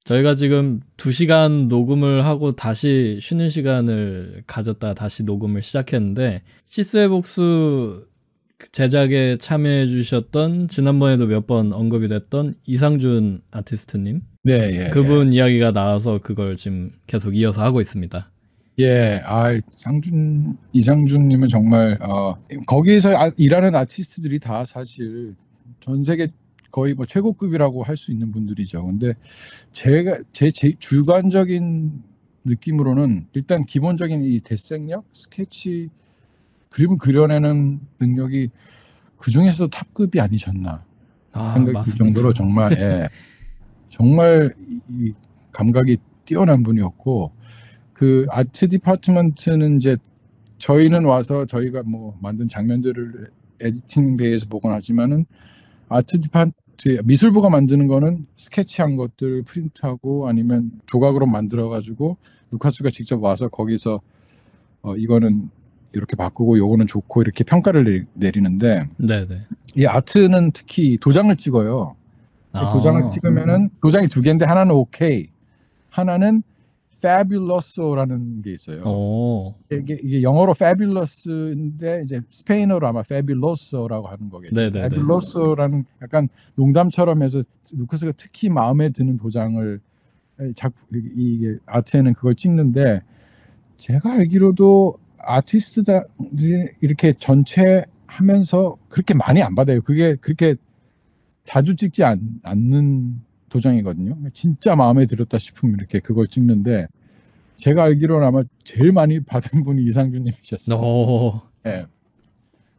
저희가 지금 2시간 녹음을 하고 다시 쉬는 시간을 가졌다가 다시 녹음을 시작했는데 시스의 복수 제작에 참여해 주셨던 지난번에도 몇 번 언급이 됐던 이상준 아티스트님 그분 이야기가 나와서 그걸 지금 계속 이어서 하고 있습니다. 예, 이상준님은 정말 거기서 일하는 아티스트들이 다 사실 전 세계 거의 뭐 최고급이라고 할 수 있는 분들이죠. 근데 제가 제 주관적인 느낌으로는 일단 기본적인 이 대생력, 스케치, 그림을 그려내는 능력이 그 중에서도 탑급이 아니셨나 생각이 들 정도로 정말 정말 이 감각이 뛰어난 분이었고, 그 아트 디파트먼트는 이제 저희는 와서 저희가 뭐 만든 장면들을 에디팅 베이에서 보곤 하지만은 아트 디파트 미술부가 만드는 거는 스케치한 것들 프린트하고 아니면 조각으로 만들어 가지고 루카스가 직접 와서 거기서 이거는 이렇게 바꾸고 요거는 좋고 이렇게 평가를 내리는데, 네네. 이 아트는 특히 도장을 찍어요. 도장을 찍으면은 도장이 2개인데 하나는 오케이, 하나는 fabulous라는 게 있어요. 이게 영어로 fabulous인데 이제 스페인어로 아마 fabuloso라고 하는 거겠죠. 네네네. fabuloso라는 약간 농담처럼 해서 루카스가 특히 마음에 드는 도장을 이게 아트에는 그걸 찍는데, 제가 알기로도 아티스트들이 이렇게 전체 하면서 그렇게 많이 안 받아요. 그게 그렇게 자주 찍지 않는 도장이거든요. 진짜 마음에 들었다 싶으면 이렇게 그걸 찍는데, 제가 알기로는 아마 제일 많이 받은 분이 이상준님이셨어요. 네.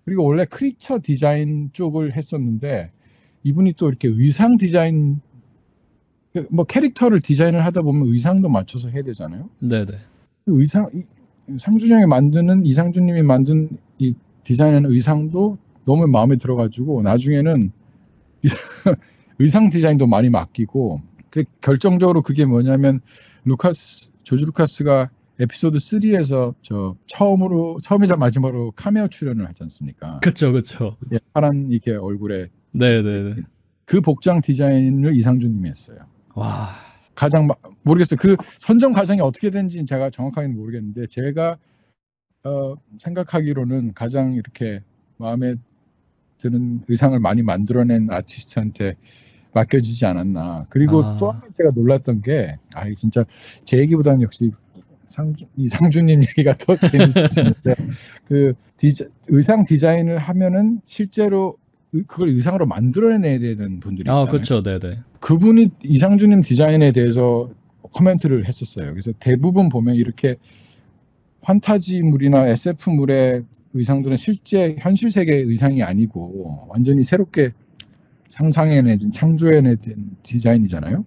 그리고 원래 크리처 디자인 쪽을 했었는데 이분이 또 이렇게 의상 디자인, 뭐 캐릭터를 디자인을 하다 보면 의상도 맞춰서 해야 되잖아요. 네네. 상준형이 만드는, 이상준님이 만든 이 디자인하는 의상도 너무 마음에 들어가지고 나중에는 의상 디자인도 많이 맡기고, 결정적으로 그게 뭐냐면 조지 루카스가 에피소드 3에서 처음이자 마지막으로 카메오 출연을 하지 않습니까? 그쵸. 예, 파란 이렇게 얼굴에. 네네. 그 복장 디자인을 이상준님이 했어요. 와. 가장 모르겠어요. 그 선정 과정이 어떻게 된지는 제가 정확하게는 모르겠는데, 제가 생각하기로는 가장 이렇게 마음에 드는 의상을 많이 만들어낸 아티스트한테 맡겨지지 않았나. 그리고 또 한 가지 제가 놀랐던 게, 진짜 제 얘기보다는 역시 이상준님 얘기가 더 재밌었는데 그 의상 디자인을 하면은 실제로 그걸 의상으로 만들어내야 되는 분들이 있잖아요. 그렇죠. 네네. 그분이 이상준님 디자인에 대해서 코멘트를 했었어요. 그래서 대부분 보면 이렇게 판타지물이나 SF물의 의상들은 실제 현실 세계의 의상이 아니고 완전히 새롭게 상상해내진, 창조해낸 디자인이잖아요.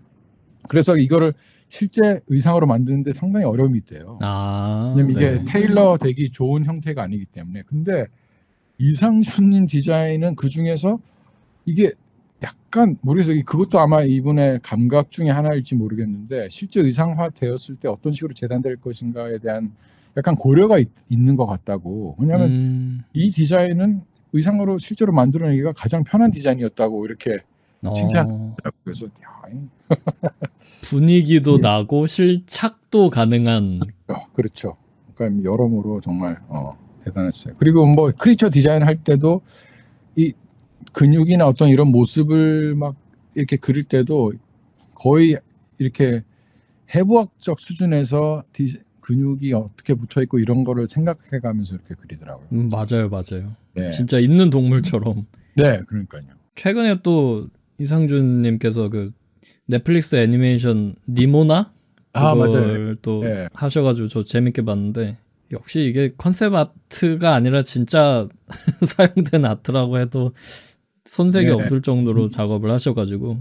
그래서 이거를 실제 의상으로 만드는데 상당히 어려움이 있대요. 왜냐면 이게 테일러 되기 좋은 형태가 아니기 때문에. 근데 이상준님 디자인은 그 중에서 이게 약간 모르겠어요. 그것도 아마 이분의 감각 중에 하나일지 모르겠는데, 실제 의상화 되었을 때 어떤 식으로 재단될 것인가에 대한 약간 고려가 있는 것 같다고. 왜냐하면 이 디자인은 의상으로 실제로 만들어내기가 가장 편한 디자인이었다고 이렇게 칭찬하더라고요. 그래서 분위기도 나고 실착도 가능한. 그렇죠. 그러니까 여러모로 정말 대단했어요. 그리고 뭐 크리처 디자인 할 때도 이 근육이나 어떤 이런 모습을 막 이렇게 그릴 때도 거의 이렇게 해부학적 수준에서 근육이 어떻게 붙어 있고 이런 거를 생각해 가면서 이렇게 그리더라고요. 맞아요. 네. 진짜 있는 동물처럼. 네, 그러니까요. 최근에 또 이상준님께서 그 넷플릭스 애니메이션 니모나 그걸 또 하셔가지고 저 재밌게 봤는데, 역시 이게 컨셉 아트가 아니라 진짜 사용된 아트라고 해도 손색이 없을 정도로 작업을 하셔가지고.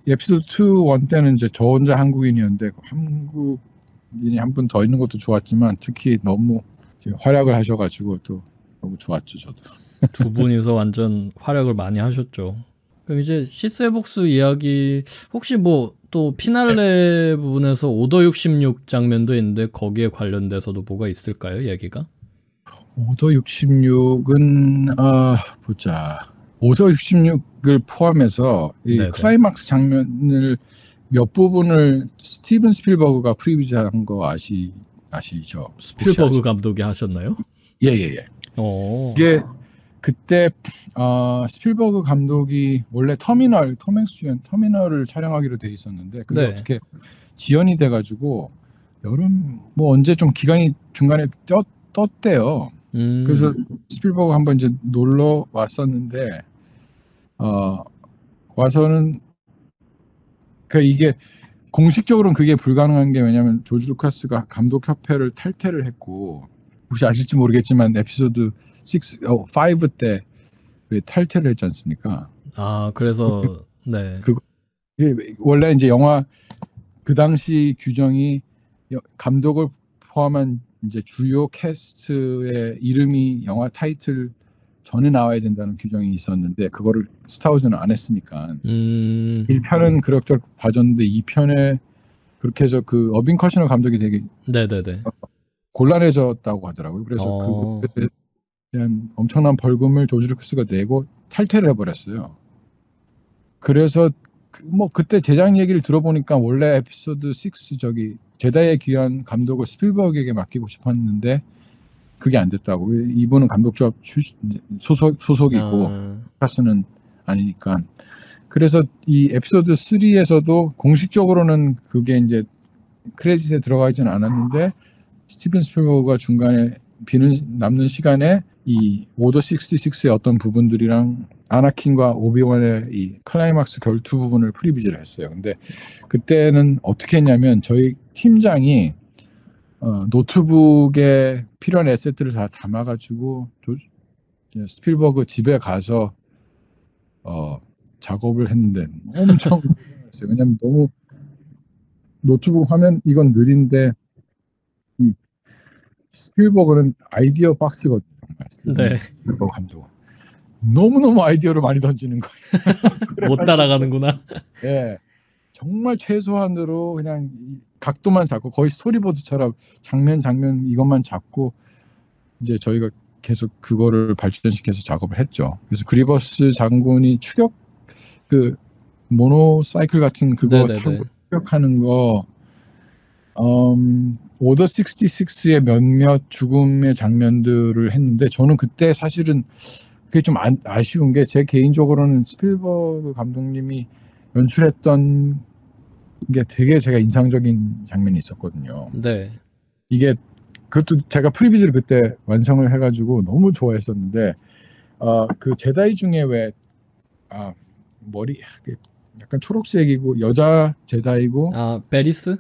에피소드 2, 1 때는 이제 저 혼자 한국인이었는데 한국인이 한 분 더 있는 것도 좋았지만 특히 너무 활약을 하셔가지고 또 너무 좋았죠. 저도. 두 분이서 완전 활약을 많이 하셨죠. 그럼 이제 시스의 복수 이야기, 혹시 뭐 또 피날레 부분에서 오더 66 장면도 있는데 거기에 관련돼서도 뭐가 있을까요, 얘기가? 오더 66은 보자. 오더 66을 포함해서 이 클라이막스 장면을 몇 부분을 스티븐 스필버그가 프리뷰한 거 아시죠? 스필버그 감독이 하셨나요? 예예예. 이게 그때 스필버그 감독이 원래 톰 행스 주연 터미널을 촬영하기로 돼 있었는데 그게 네. 어떻게 지연이 돼가지고 여름 뭐 언제 좀 기간이 중간에 떴대요. 그래서 스필버그 한번 이제 놀러 왔었는데 와서는 그 이게 공식적으로는 그게 불가능한 게 왜냐면 조지 루카스가 감독협회를 탈퇴를 했고 혹시 아실지 모르겠지만 에피소드 5 때 왜 탈퇴를 했지 않습니까? 그래서 네. 원래 이제 영화 그 당시 규정이 감독을 포함한 이제 주요 캐스트의 이름이 영화 타이틀 전에 나와야 된다는 규정이 있었는데 그거를 스타워즈는 안 했으니까 1편은 그럭저럭 봐줬는데 2편에 그렇게 해서 그 어빈 커셔너 감독이 되게 네네네. 곤란해졌다고 하더라고요. 그래서 그거에 대한 엄청난 벌금을 조지 루카스가 내고 탈퇴를 해버렸어요. 그래서 뭐 그때 제작 얘기를 들어보니까 원래 에피소드 6 제다이의 귀환 감독을 스필버그에게 맡기고 싶었는데 그게 안 됐다고. 이분은 감독조합 소속이고 루카스는 아니니까. 그래서 이 에피소드 3에서도 공식적으로는 그게 이제 크레딧에 들어가 있지는 않았는데 스티븐 스필버그가 중간에 남는 시간에 이 오더 66의 어떤 부분들이랑 아나킨과 오비원의 이 클라이막스 결투 부분을 프리뷰를 했어요. 근데 그때는 어떻게 했냐면 저희 팀장이 노트북에 필요한 에셋들을 다 담아가지고 스필버그 집에 가서 작업을 했는데 엄청 힘들었어요. 왜냐면 너무 노트북 화면 이건 느린데 스필버그는 아이디어 박스거든요. 네. 스필버그 감독 너무너무 아이디어를 많이 던지는 거예요. 못 따라가는구나. 예, 정말 최소한으로 그냥 각도만 잡고 거의 스토리보드처럼 장면 이것만 잡고 이제 저희가 계속 그거를 발전시켜서 작업을 했죠. 그래서 그리버스 장군이 추격 그 모노사이클 같은 그거 타고 추격하는 거 오더 66의 몇몇 죽음의 장면들을 했는데 저는 그때 사실은 그게 좀 아쉬운 게 제 개인적으로는 스필버그 감독님이 연출했던 게 되게 제가 인상적인 장면이 있었거든요. 네. 이게 그것도 제가 프리뷰를 그때 완성을 해가지고 너무 좋아했었는데 그 제다이 중에 왜 머리 약간 초록색이고 여자 제다이고 베리스?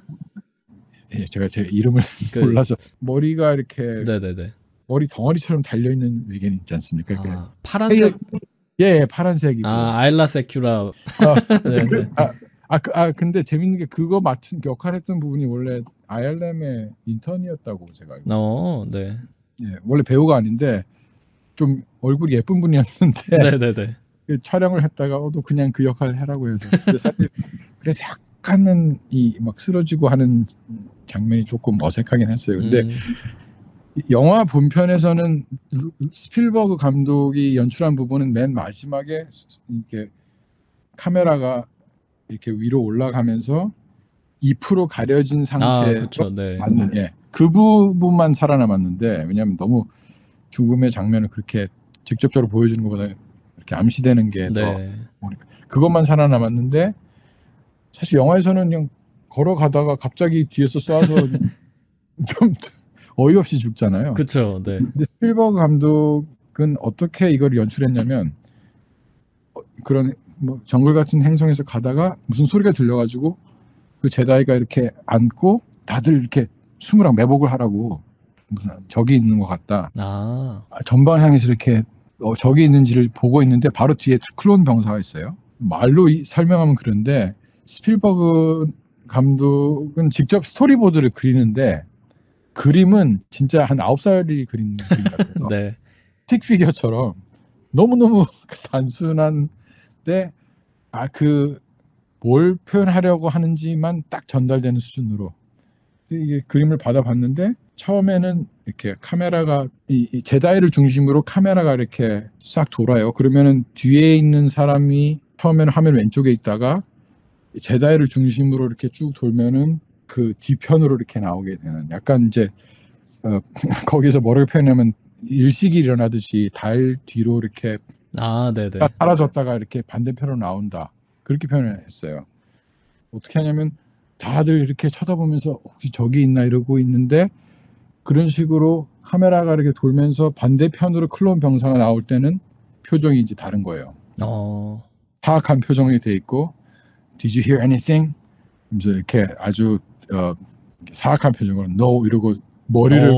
예, 제가 제 이름을 몰라서 머리가 이렇게 네네네. 머리 덩어리처럼 달려있는 외계인 있지 않습니까? 파란색? 예, 파란색이고 아일라 세큐라. 근데 재밌는 게 그거 맡은 역할했던 부분이 원래 ILM의 인턴이었다고 제가 알고 있어요. 네. 예, 원래 배우가 아닌데 좀 얼굴이 예쁜 분이었는데 네네네. 촬영을 했다가 너 그냥 그 역할을 해라고 해서 그래서 약간은 막 쓰러지고 하는 장면이 조금 어색하긴 했어요. 근데 영화 본편에서는 스필버그 감독이 연출한 부분은 맨 마지막에 이렇게 카메라가 이렇게 위로 올라가면서 2% 가려진 상태에서 맞는 그 부분만 살아남았는데 왜냐하면 너무 죽음의 장면을 그렇게 직접적으로 보여주는 것보다 이렇게 암시되는 게 더 그것만 살아남았는데 사실 영화에서는 그냥 걸어가다가 갑자기 뒤에서 쏴서 좀 어이없이 죽잖아요. 그렇죠. 네. 근데 스필버그 감독은 어떻게 이걸 연출했냐면 그런 뭐 정글 같은 행성에서 가다가 무슨 소리가 들려가지고 그 제다이가 이렇게 앉고 다들 이렇게 숨으라고 매복을 하라고 무슨 적이 있는 것 같다. 전방 향해서 이렇게 적이 있는지를 보고 있는데 바로 뒤에 클론 병사가 있어요. 말로 설명하면 그런데 스필버그 감독은 직접 스토리보드를 그리는데 그림은 진짜 한 9살이 그린 그림 같아요. 네. 스틱 피겨처럼 너무너무 단순한데 뭘 표현하려고 하는지만 딱 전달되는 수준으로 이게 그림을 받아봤는데 처음에는 이렇게 카메라가 이 제다이를 중심으로 카메라가 이렇게 싹 돌아요. 그러면은 뒤에 있는 사람이 처음에는 화면 왼쪽에 있다가 제다이를 중심으로 이렇게 쭉 돌면은 그 뒤편으로 이렇게 나오게 되는 약간 이제 거기서 뭐를 표현하면 일식이 일어나듯이 달 뒤로 이렇게 네네. 사라졌다가 이렇게 반대편으로 나온다. 그렇게 표현을 했어요. 어떻게 하냐면 다들 이렇게 쳐다보면서 혹시 저기 있나 이러고 있는데 그런 식으로 카메라가 이렇게 돌면서 반대편으로 클론 병사가 나올 때는 표정이 이제 다른 거예요. 사악한 표정이 돼 있고 Did you hear anything? 이제 이렇게 아주 사악한 표정으로 No 이러고 머리를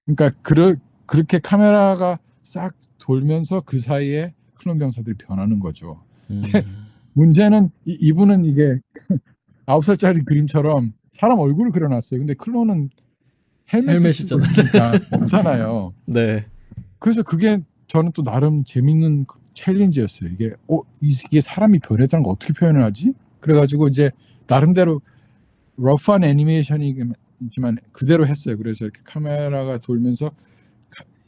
그러니까 그렇게 카메라가 싹 돌면서 그 사이에 클론 병사들이 변하는 거죠. 문제는 이분은 이게 9살짜리 그림처럼 사람 얼굴을 그려놨어요. 근데 클론은 헬멧을 쓰고 있으니까 없잖아요. 네. 그래서 그게 저는 또 나름 재밌는 챌린지였어요. 이게 사람이 변했다는 거 어떻게 표현을 하지? 그래가지고 이제 나름대로 러프한 애니메이션이지만 그대로 했어요. 그래서 이렇게 카메라가 돌면서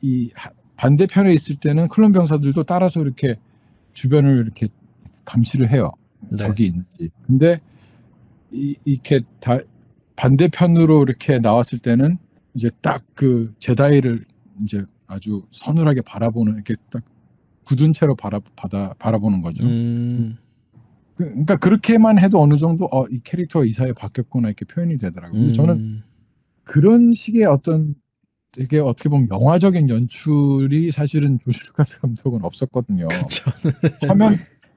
이 반대편에 있을 때는 클론 병사들도 따라서 이렇게 주변을 이렇게 감시를 해요. 네. 적이 있는지. 근데 이렇게 반대편으로 이렇게 나왔을 때는 이제 딱 그 제다이를 이제 아주 서늘하게 바라보는 이렇게 딱 굳은 채로 바라보는 거죠. 그러니까 그렇게만 해도 어느 정도 이 캐릭터가 이 사이에 바뀌었구나 이렇게 표현이 되더라고요. 근데 저는 그런 식의 어떤 되게 어떻게 보면 영화적인 연출이 사실은 조지 루카스 감독은 없었거든요.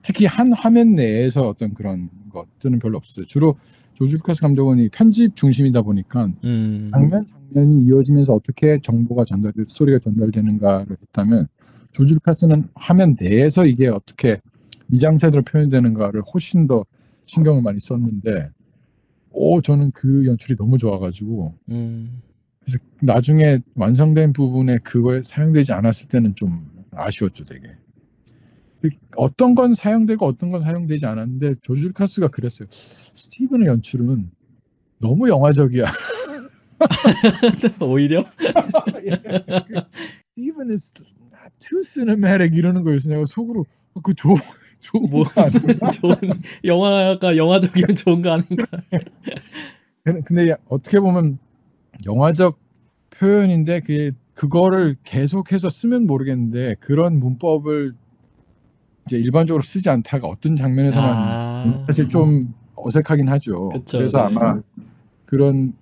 특히 한 화면 내에서 어떤 그런 것들은 별로 없었어요. 주로 조지 루카스 감독은 이 편집 중심이다 보니까 장면이 이어지면서 어떻게 정보가 스토리가 전달되는가를 했다면 조지 루카스는 화면 내에서 이게 어떻게 미장센으로 표현되는가를 훨씬 더 신경을 많이 썼는데 저는 그 연출이 너무 좋아가지고 그래서 나중에 완성된 부분에 그거에 사용되지 않았을 때는 좀 아쉬웠죠 되게. 어떤 건 사용되고 어떤 건 사용되지 않았는데 조지 루카스가 그랬어요. 스티븐의 연출은 너무 영화적이야. 오히려? Steven is too cinematic 이러는 거였어요. 내가 속으로 그 좋은 거 아닌가? 좋은 영화가 영화적이면 좋은 거 아닌가? 근데 어떻게 보면 영화적 표현인데 그거를 계속해서 쓰면 모르겠는데 그런 문법을 이제 일반적으로 쓰지 않다가 어떤 장면에서만 사실 좀 어색하긴 하죠. 그쵸, 그래서 네. 아마 그런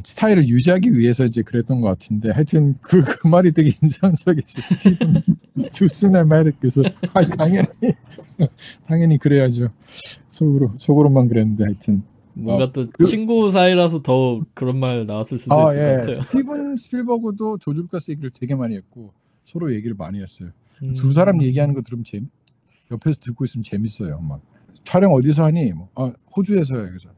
스타일을 유지하기 위해서 이제 그랬던 것 같은데 하여튼 그 말이 되게 인상적이었어요. 스티븐 too cinematic. 그래서 당연히 그래야죠. 속으로만 그랬는데 하여튼 뭔가 또 친구 사이라서 더 그런 말 나왔을 수도 있을 것 같아요. 스티븐 스필버그도 조지 루카스 얘기를 되게 많이 했고 서로 얘기를 많이 했어요. 두 사람 얘기하는 거 들으면 옆에서 듣고 있으면 재밌어요. 막 촬영 어디서 하니? 호주에서 해. 그래서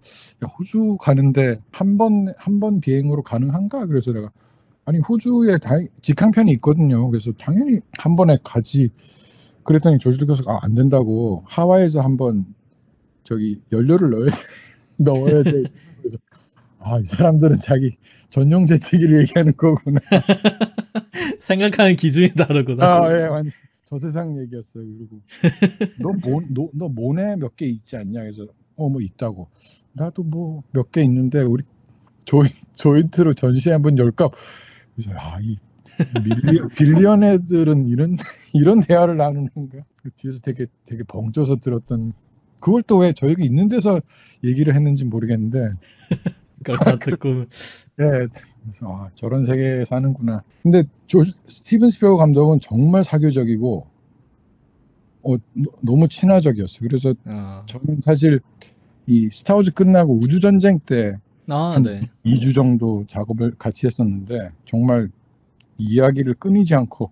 호주 가는데 한 번 비행으로 가능한가? 그래서 내가 아니 호주에 직항편이 있거든요. 그래서 당연히 한 번에 가지. 그랬더니 조지 루카스가 안 된다고 하와이에서 한번 저기 연료를 넣어야 돼. 그래서 이 사람들은 자기 전용 제트기를 얘기하는 거구나. 생각하는 기준이 다르구나. 예, 완전 저 세상 얘기였어요. 그리고 너 모네 몇 개 있지 않냐? 그래서 뭐 있다고. 나도 뭐 몇 개 있는데 우리 조인트로 전시회 한번 열까? 그래서 이 빌리언 애들은 이런 대화를 나누는가? 그 뒤에서 되게 벙쪄서 들었던. 그걸 또 왜 저희가 있는 데서 얘기를 했는지 모르겠는데. 그걸 다 듣고. 그래서 저런 세계에 사는구나. 근데 스티븐 스필버그 감독은 정말 사교적이고 너무 친화적이었어요. 그래서 저는 사실 이 스타워즈 끝나고 우주전쟁 때 한 2주 정도 작업을 같이 했었는데 정말 이야기를 끊이지 않고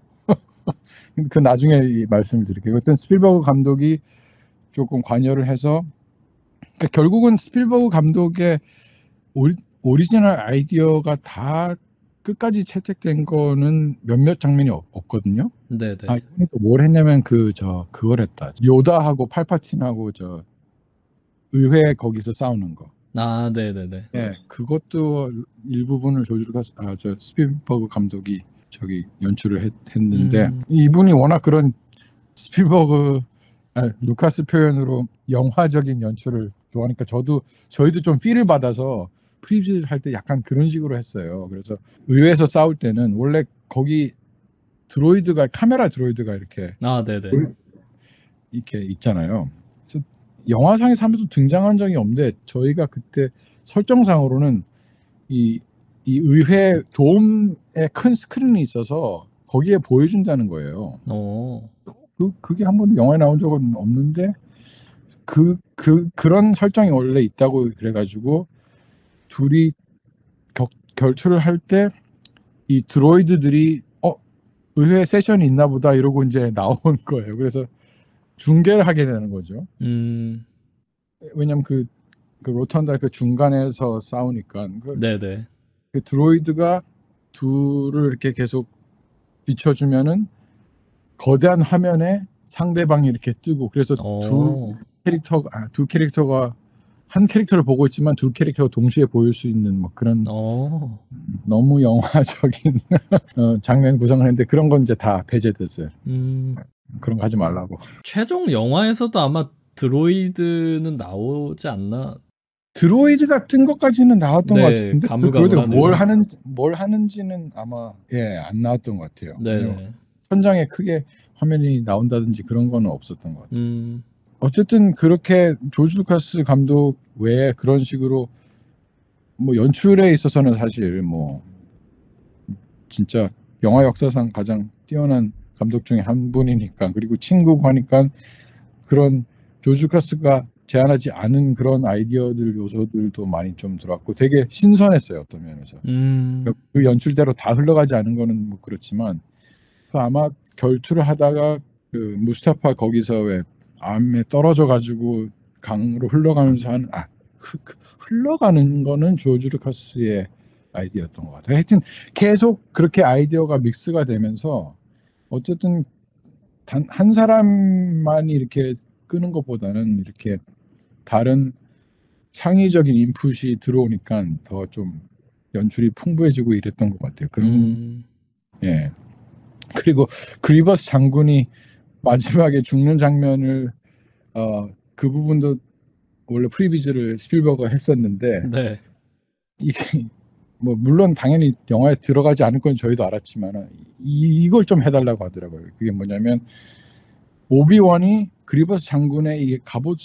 그 나중에 말씀을 드릴게요. 그때 스필버그 감독이 조금 관여를 해서 그러니까 결국은 스필버그 감독의 오리지널 아이디어가 다 끝까지 채택된 거는 몇몇 장면이 없거든요. 네네. 이번에 또 뭘 했냐면 그걸 했다. 요다하고 팔파틴하고 의회 거기서 싸우는 거. 네네네. 네, 그것도 일부분을 스필버그 감독이 연출을 했는데 이분이 워낙 그런 스필버그 루카스 표현으로 영화적인 연출을 좋아하니까 저희도 좀 필을 받아서 프리뷰를 할 때 약간 그런 식으로 했어요. 그래서 의회에서 싸울 때는 원래 거기 카메라 드로이드가 이렇게 네네. 이렇게 있잖아요. 그래서 영화상에서 한 번도 등장한 적이 없는데 저희가 그때 설정상으로는 이 의회 도움에 큰 스크린이 있어서 거기에 보여준다는 거예요. 그게 한 번도 영화에 나온 적은 없는데 그런 설정이 원래 있다고 그래가지고 둘이 결투를 할 때 이 드로이드들이 의회 세션이 있나 보다 이러고 이제 나온 거예요. 그래서 중계를 하게 되는 거죠. 왜냐면 그 로턴다 그 중간에서 싸우니까 네네. 그 드로이드가 둘을 이렇게 계속 비춰주면은 거대한 화면에 상대방이 이렇게 뜨고 그래서 두 캐릭터가 한 캐릭터를 보고 있지만 두 캐릭터가 동시에 보일 수 있는 뭐 그런 너무 영화적인 장면 구성을 했는데 그런 건 이제 다 배제됐어요. 그런 거 하지 말라고. 최종 영화에서도 아마 드로이드는 나오지 않나? 드로이드가 뜬 것까지는 나왔던 것 같은데 그 드로이드가 뭘 하는지는 아마 안 나왔던 것 같아요. 네. 천장에 크게 화면이 나온다든지 그런 거는 없었던 것 같아요. 어쨌든 그렇게 조지 루카스 감독 외에 그런 식으로 뭐 연출에 있어서는 사실 뭐 진짜 영화 역사상 가장 뛰어난 감독 중에 한 분이니까 그리고 친구고 하니까 그런 조지 루카스가 제안하지 않은 그런 아이디어들 요소들도 많이 좀 들어왔고 되게 신선했어요. 어떤 면에서 그 연출대로 다 흘러가지 않은 거는 뭐 그렇지만 아마 결투를 하다가 그 무스타파 거기서 왜 암에 떨어져 가지고 강으로 흘러가면서 흘러가는 거는 조지 루카스의 아이디어였던 것 같아요. 하여튼 계속 그렇게 아이디어가 믹스가 되면서 어쨌든 단 한 사람만이 이렇게 끄는 것보다는 이렇게 다른 창의적인 인풋이 들어오니까 더 좀 연출이 풍부해지고 이랬던 것 같아요. 그리고 그리버스 장군이 마지막에 죽는 장면을 그 부분도 원래 프리비즈를 스필버그가 했었는데 이게 뭐 물론 당연히 영화에 들어가지 않을 건 저희도 알았지만 이걸 좀 해달라고 하더라고요. 그게 뭐냐면 오비원이 그리버스 장군의 이게 갑옷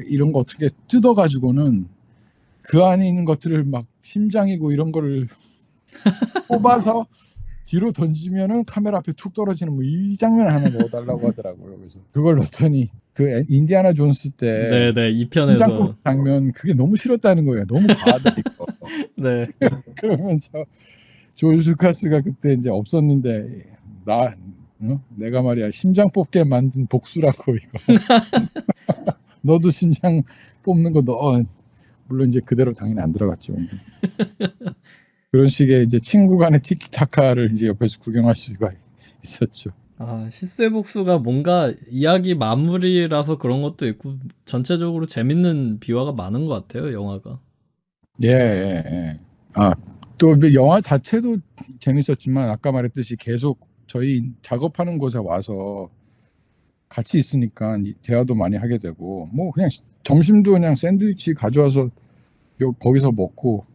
이런 거 어떻게 뜯어가지고는 그 안에 있는 것들을 막 심장이고 이런 거를 뽑아서 뒤로 던지면은 카메라 앞에 툭 떨어지는 뭐 이 장면 하나 넣어달라고 하더라고요. 그래서 그걸 넣더니 그 인디아나 존스 때 2편에서 심장폭 장면 그게 너무 싫었다는 거예요. 너무 과하다니까. 그러면서 조지 루카스가 그때 이제 없었는데 내가 말이야 심장 뽑게 만든 복수라고 이거. 너도 심장 뽑는 거 넣어. 물론 이제 그대로 당연히 안 들어갔죠. 그런 식의 이제 친구 간의 티키타카를 이제 옆에서 구경할 수가 있었죠. 시스의 복수가 뭔가 이야기 마무리라서 그런 것도 있고 전체적으로 재밌는 비화가 많은 것 같아요, 영화가. 또 영화 자체도 재밌었지만 아까 말했듯이 계속 저희 작업하는 곳에 와서 같이 있으니까 대화도 많이 하게 되고 뭐 그냥 점심도 그냥 샌드위치 가져와서 거기서 먹고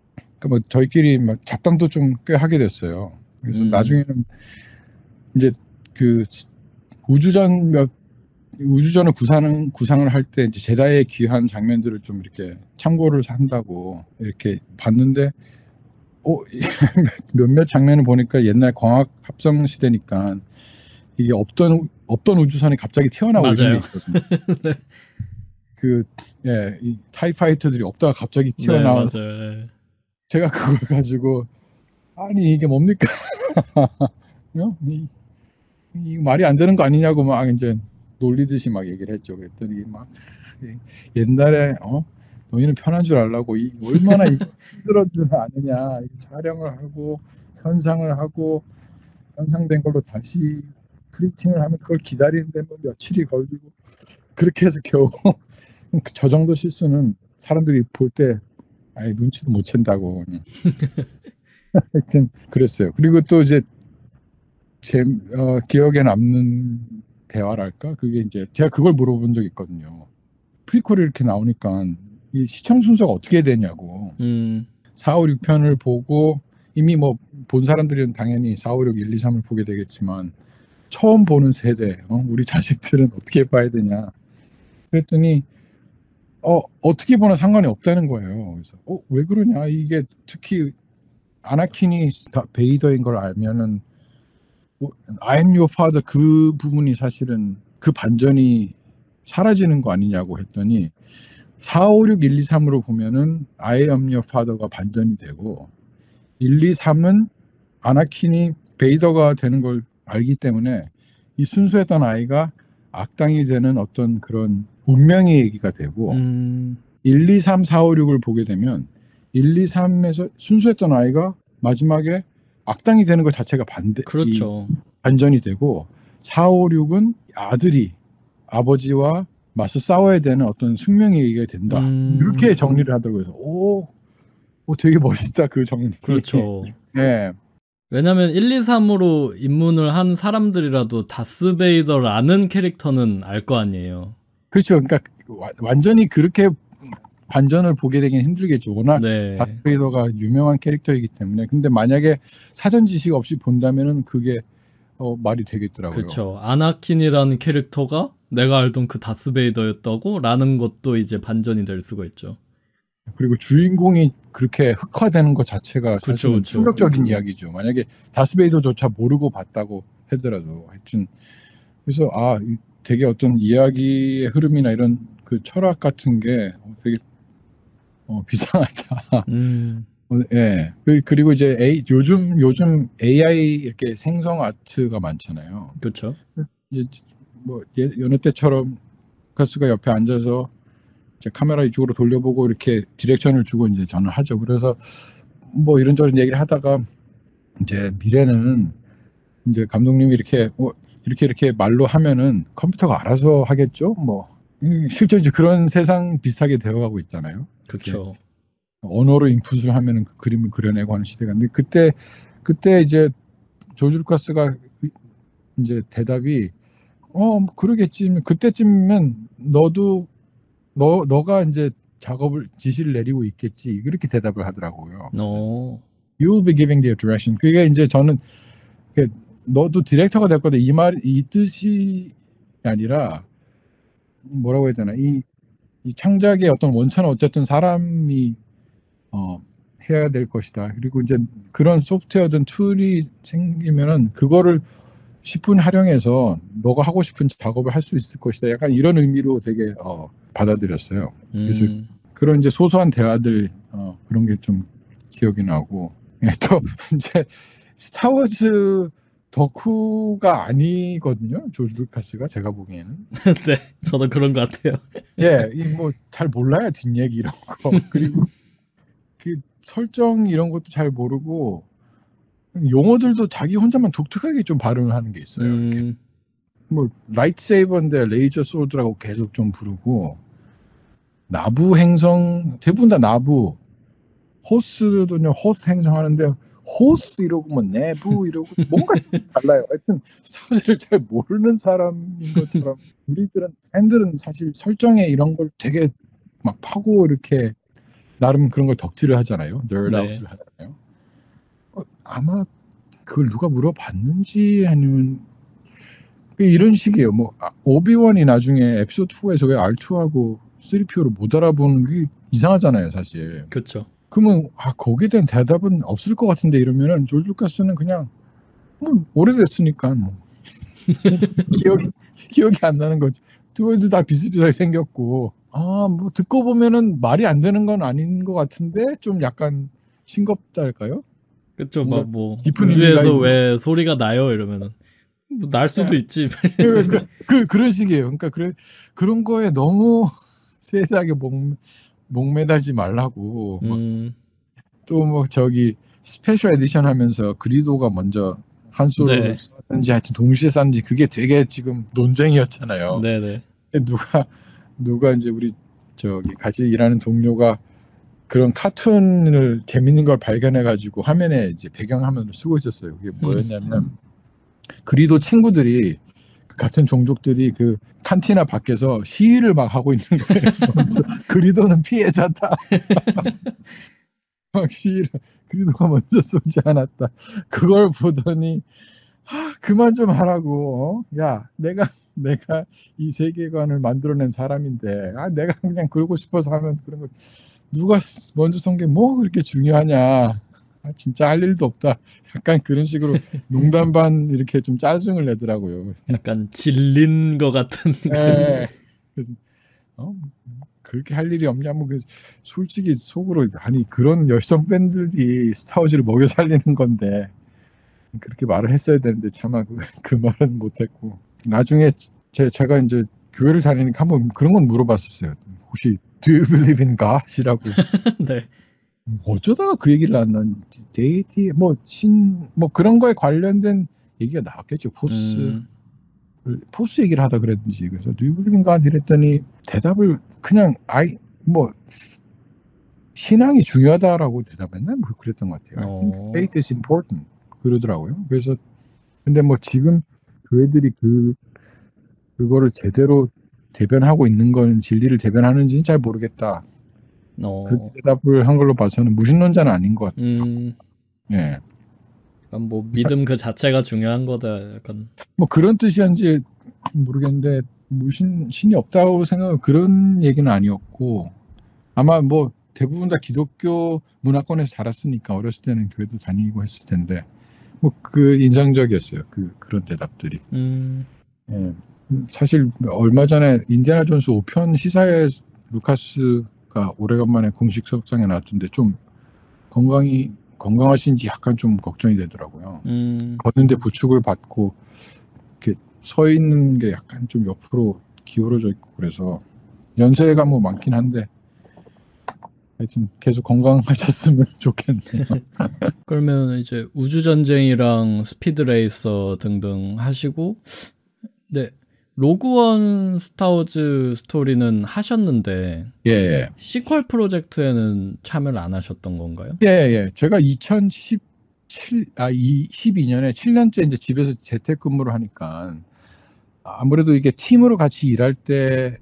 뭐 저희끼리 막 잡담도 좀 꽤 하게 됐어요. 그래서 나중에는 이제 그 우주전을 구상을 할 때 이제 제다에 귀한 장면들을 좀 이렇게 참고를 한다고 이렇게 봤는데 몇몇 장면을 보니까 옛날 광학 합성 시대니까 이게 없던 우주선이 갑자기 튀어나오고 이런 게 있거든요. 이 타이파이터들이 없다가 갑자기 튀어나와서 제가 그걸 가지고 아니 이게 뭡니까? 이 말이 안 되는 거 아니냐고 막 이제 놀리듯이 막 얘기를 했죠. 그랬더니 막 옛날에 너희는 편한 줄 알라고 얼마나 힘들었 줄 아느냐. 촬영을 하고 현상된 걸로 다시 프린팅을 하면 그걸 기다리는데 뭐 며칠이 걸리고 그렇게 해서 겨우 저 정도 실수는 사람들이 볼 때 아예 눈치도 못 챈다고. 하여튼 그랬어요. 그리고 또 이제 기억에 남는 대화랄까? 그게 이제 제가 그걸 물어본 적이 있거든요. 프리퀄이 이렇게 나오니까 이 시청 순서가 어떻게 되냐고. 4, 5, 6편을 보고 이미 뭐 본 사람들은 당연히 4, 5, 6, 1, 2, 3을 보게 되겠지만 처음 보는 세대, 우리 자식들은 어떻게 봐야 되냐. 그랬더니 어떻게 보나 상관이 없다는 거예요. 그래서 왜 그러냐. 이게 특히 아나킨이 베이더인 걸 알면은 I am your father 그 부분이 사실은 그 반전이 사라지는 거 아니냐고 했더니 4, 5, 6, 1, 2, 3으로 보면은 I am your father가 반전이 되고 1, 2, 3은 아나킨이 베이더가 되는 걸 알기 때문에 이 순수했던 아이가 악당이 되는 어떤 그런 운명의 얘기가 되고 1, 2, 3, 4, 5, 6을 보게 되면 1, 2, 3에서 순수했던 아이가 마지막에 악당이 되는 것 자체가 그렇죠. 반전이 되고 4, 5, 6은 아들이 아버지와 맞서 싸워야 되는 어떤 숙명의 얘기가 된다. 이렇게 정리를 하더라고요. 그래서 되게 멋있다 그 정리. 그렇죠. 네. 왜냐면 1, 2, 3으로 입문을 한 사람들이라도 다스베이더를 아는 캐릭터는 알 거 아니에요. 그렇죠. 그러니까 완전히 그렇게 반전을 보게 되긴 힘들겠죠. 워낙 네. 다스베이더가 유명한 캐릭터이기 때문에. 근데 만약에 사전 지식 없이 본다면은 그게 말이 되겠더라고요. 그렇죠. 아나킨이라는 캐릭터가 내가 알던 그 다스베이더였다고 라는 것도 이제 반전이 될 수가 있죠. 그리고 주인공이 그렇게 흑화되는 것 자체가 사실은 그쵸. 충격적인 이야기죠. 만약에 다스베이더조차 모르고 봤다고 하더라도 하여튼 그래서 되게 어떤 이야기의 흐름이나 이런 그 철학 같은 게 되게 비상하다. 예. 그리고 이제 요즘 AI 이렇게 생성 아트가 많잖아요. 그렇죠. 이제 뭐 여느 때처럼 가수가 옆에 앉아서 이제 카메라 이쪽으로 돌려보고 이렇게 디렉션을 주고 이제 저는 하죠. 그래서 뭐 이런저런 얘기를 하다가 이제 미래는 이제 감독님이 이렇게 말로 하면은 컴퓨터가 알아서 하겠죠. 뭐 실제 이제 그런 세상 비슷하게 되어가고 있잖아요. 그렇죠. 언어로 인풋을 하면은 그 그림을 그려내고 하는 시대가. 근데 그때 이제 조지 루카스가 이제 대답이 그러겠지. 그때쯤이면 너가 이제 지시를 내리고 있겠지. 그렇게 대답을 하더라고요. You'll be giving the direction. 그게 이제 저는 너도 디렉터가 될 거다. 이 뜻이 아니라 뭐라고 해야 되나. 이 창작의 어떤 원천은 어쨌든 사람이 해야 될 것이다. 그리고 이제 그런 소프트웨어든 툴이 생기면은 그거를 10분 활용해서 너가 하고 싶은 작업을 할 수 있을 것이다. 약간 이런 의미로 되게 받아들였어요. 그래서 그런 이제 소소한 대화들 그런 게 좀 기억이 나고 또 이제 스타워즈 덕후가 아니거든요. 조지 루카스가 제가 보기에는. 네, 저도 그런 것 같아요. 예, 뭐 잘 몰라요 뒷얘기 이런 거. 그리고 그 설정 이런 것도 잘 모르고 용어들도 자기 혼자만 독특하게 좀 발음을 하는 게 있어요. 이렇게. 뭐 라이트세이버인데 레이저 소드라고 계속 좀 부르고 나부 행성 대부분 다 나부 호스도요 호스 행성하는데 호스 이러고 뭐 내부 이러고 뭔가 달라요. 하여튼 스타워즈를 잘 모르는 사람인 것처럼 팬들은 사실 설정에 이런 걸 되게 막 파고 이렇게 나름 그런 걸 덕질을 하잖아요. 널드아웃을 하잖아요. 아마 그걸 누가 물어봤는지 아니면 이런 식이에요. 뭐 오비원이 나중에 에피소드 4에서 왜 R2하고 3PO를 못 알아보는 게 이상하잖아요, 사실. 그렇죠. 그러면 거기에 대한 대답은 없을 것 같은데 이러면은 조지 루카스는 그냥 뭐 오래됐으니까 뭐 기억이 안 나는 거지. 드로이드 다 비슷비슷하게 생겼고 뭐 듣고 보면은 말이 안 되는 건 아닌 것 같은데 좀 약간 싱겁달까요? 그렇죠. 막 뭐 깊은 우주에서 왜 소리가 나요 이러면은 뭐 날 수도 있지. 그런 식이에요. 그러니까 그런 거에 너무 세세하게 목매달지 말라고. 또 뭐 저기 스페셜 에디션 하면서 그리도가 먼저 한솔로를 썼는지 하여튼 동시에 쌌는지 그게 되게 지금 논쟁이었잖아요. 네네. 누가 이제 우리 저기 같이 일하는 동료가 그런 카툰을 재밌는 걸 발견해가지고 화면에 이제 배경화면을 쓰고 있었어요. 그게 뭐였냐면 그리도 친구들이 같은 종족들이 그 칸티나 밖에서 시위를 막 하고 있는 거예요. 그리도는 피해자다. 막 시위를 그리도가 먼저 쏘지 않았다. 그걸 보더니 그만 좀 하라고. 야, 내가 이 세계관을 만들어낸 사람인데, 내가 그냥 그러고 싶어서 하면 그런 거 누가 먼저 쏜 게 뭐 그렇게 중요하냐. 진짜 할 일도 없다. 약간 그런 식으로 농담 반 이렇게 좀 짜증을 내더라고요. 약간 질린 것 같은. 네. 그래서 그렇게 할 일이 없냐. 뭐 솔직히 속으로 아니 그런 열성 팬들이 스타워즈를 먹여 살리는 건데 그렇게 말을 했어야 되는데 차마 그 말은 못했고 나중에 제가 이제 교회를 다니니까 한번 그런 건 물어봤었어요. 혹시 Do you believe in God이라고. 네. 어쩌다가 그 얘기를 안 났는지 데이티 뭐 그런 거에 관련된 얘기가 나왔겠죠. 포스 얘기를 하다 그랬는지. 그래서 Do you believe in God 이랬더니 대답을 그냥 뭐 신앙이 중요하다라고 대답했나 뭐 그랬던 것 같아요. I think faith is important 그러더라고요. 그래서 근데 뭐 지금 교회들이 그거를 제대로 대변하고 있는 건 진리를 대변하는지는 잘 모르겠다. 그 대답을 한 걸로 봐서는 무신론자는 아닌 것 같아요. 네. 약간 뭐 믿음 그 자체가 중요한 거다. 약간 뭐 그런 뜻이었는지 모르겠는데 신이 없다고 생각하는 그런 얘기는 아니었고 아마 뭐 대부분 다 기독교 문화권에서 자랐으니까 어렸을 때는 교회도 다니고 했을 텐데 뭐 그 인상적이었어요. 그런 대답들이. 네. 사실 얼마 전에 인디아나 존스 5편 시사에 루카스가 오래간만에 공식 석상에 나왔던데 좀 건강하신지 약간 좀 걱정이 되더라고요. 걷는데 부축을 받고 이렇게 서 있는 게 약간 좀 옆으로 기울어져 있고 그래서 연세가 뭐 많긴 한데 하여튼 계속 건강하셨으면 좋겠네요. 그러면 이제 우주전쟁이랑 스피드레이서 등등 하시고 네. 로그원 스타워즈 스토리는 하셨는데 예. 시퀄 프로젝트에는 참여를 안 하셨던 건가요? 예. 제가 2012년에 7년째 이제 집에서 재택근무를 하니까 아무래도 이게 팀으로 같이 일할 때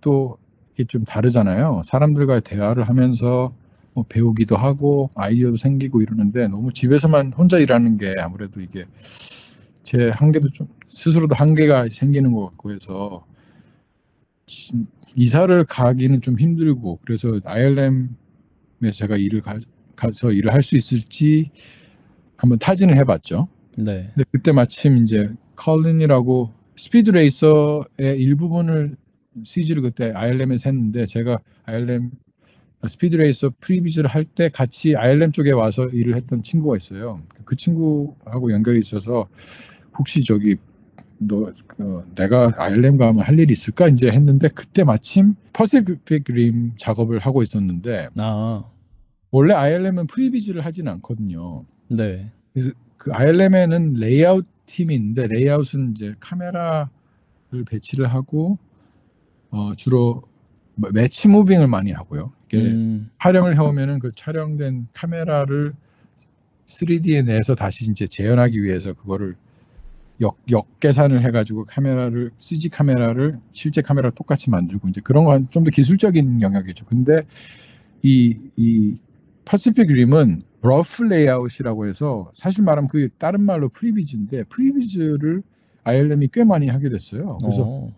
또 이게 좀 다르잖아요. 사람들과의 대화를 하면서 뭐 배우기도 하고 아이디어도 생기고 이러는데 너무 집에서만 혼자 일하는 게 아무래도 이게 제 한계도 좀 스스로도 한계가 생기는 것 같고 해서 이사를 가기는 좀 힘들고 그래서 ILM에 제가 가서 일을 할 수 있을지 한번 타진을 해봤죠. 네. 근데 그때 마침 이제 컬린이라고 스피드 레이서의 일부분을 CG를 그때 ILM에서 했는데 제가 ILM 스피드 레이서 프리비즈를 할 때 같이 ILM 쪽에 와서 일을 했던 친구가 있어요. 그 친구하고 연결이 있어서 혹시 내가 ILM 가면 할 일이 있을까 이제 했는데 그때 마침 퍼시픽 림 작업을 하고 있었는데 원래 ILM은 프리비즈를 하진 않거든요. 네. 그래서 그 ILM에는 레이아웃 팀이 있는데 레이아웃은 이제 카메라를 배치를 하고 주로 매치 무빙을 많이 하고요. 이게 촬영을 해오면은 그 촬영된 카메라를 3D에 내서 다시 이제 재현하기 위해서 그거를 역계산을 해가지고 CG 카메라를 실제 카메라 똑같이 만들고 이제 그런 건 좀 더 기술적인 영역이죠. 근데 이 퍼시픽 림은 러프 레이아웃이라고 해서 사실 말하면 그 다른 말로 프리비즈인데 프리비즈를 ILM이 꽤 많이 하게 됐어요. 그래서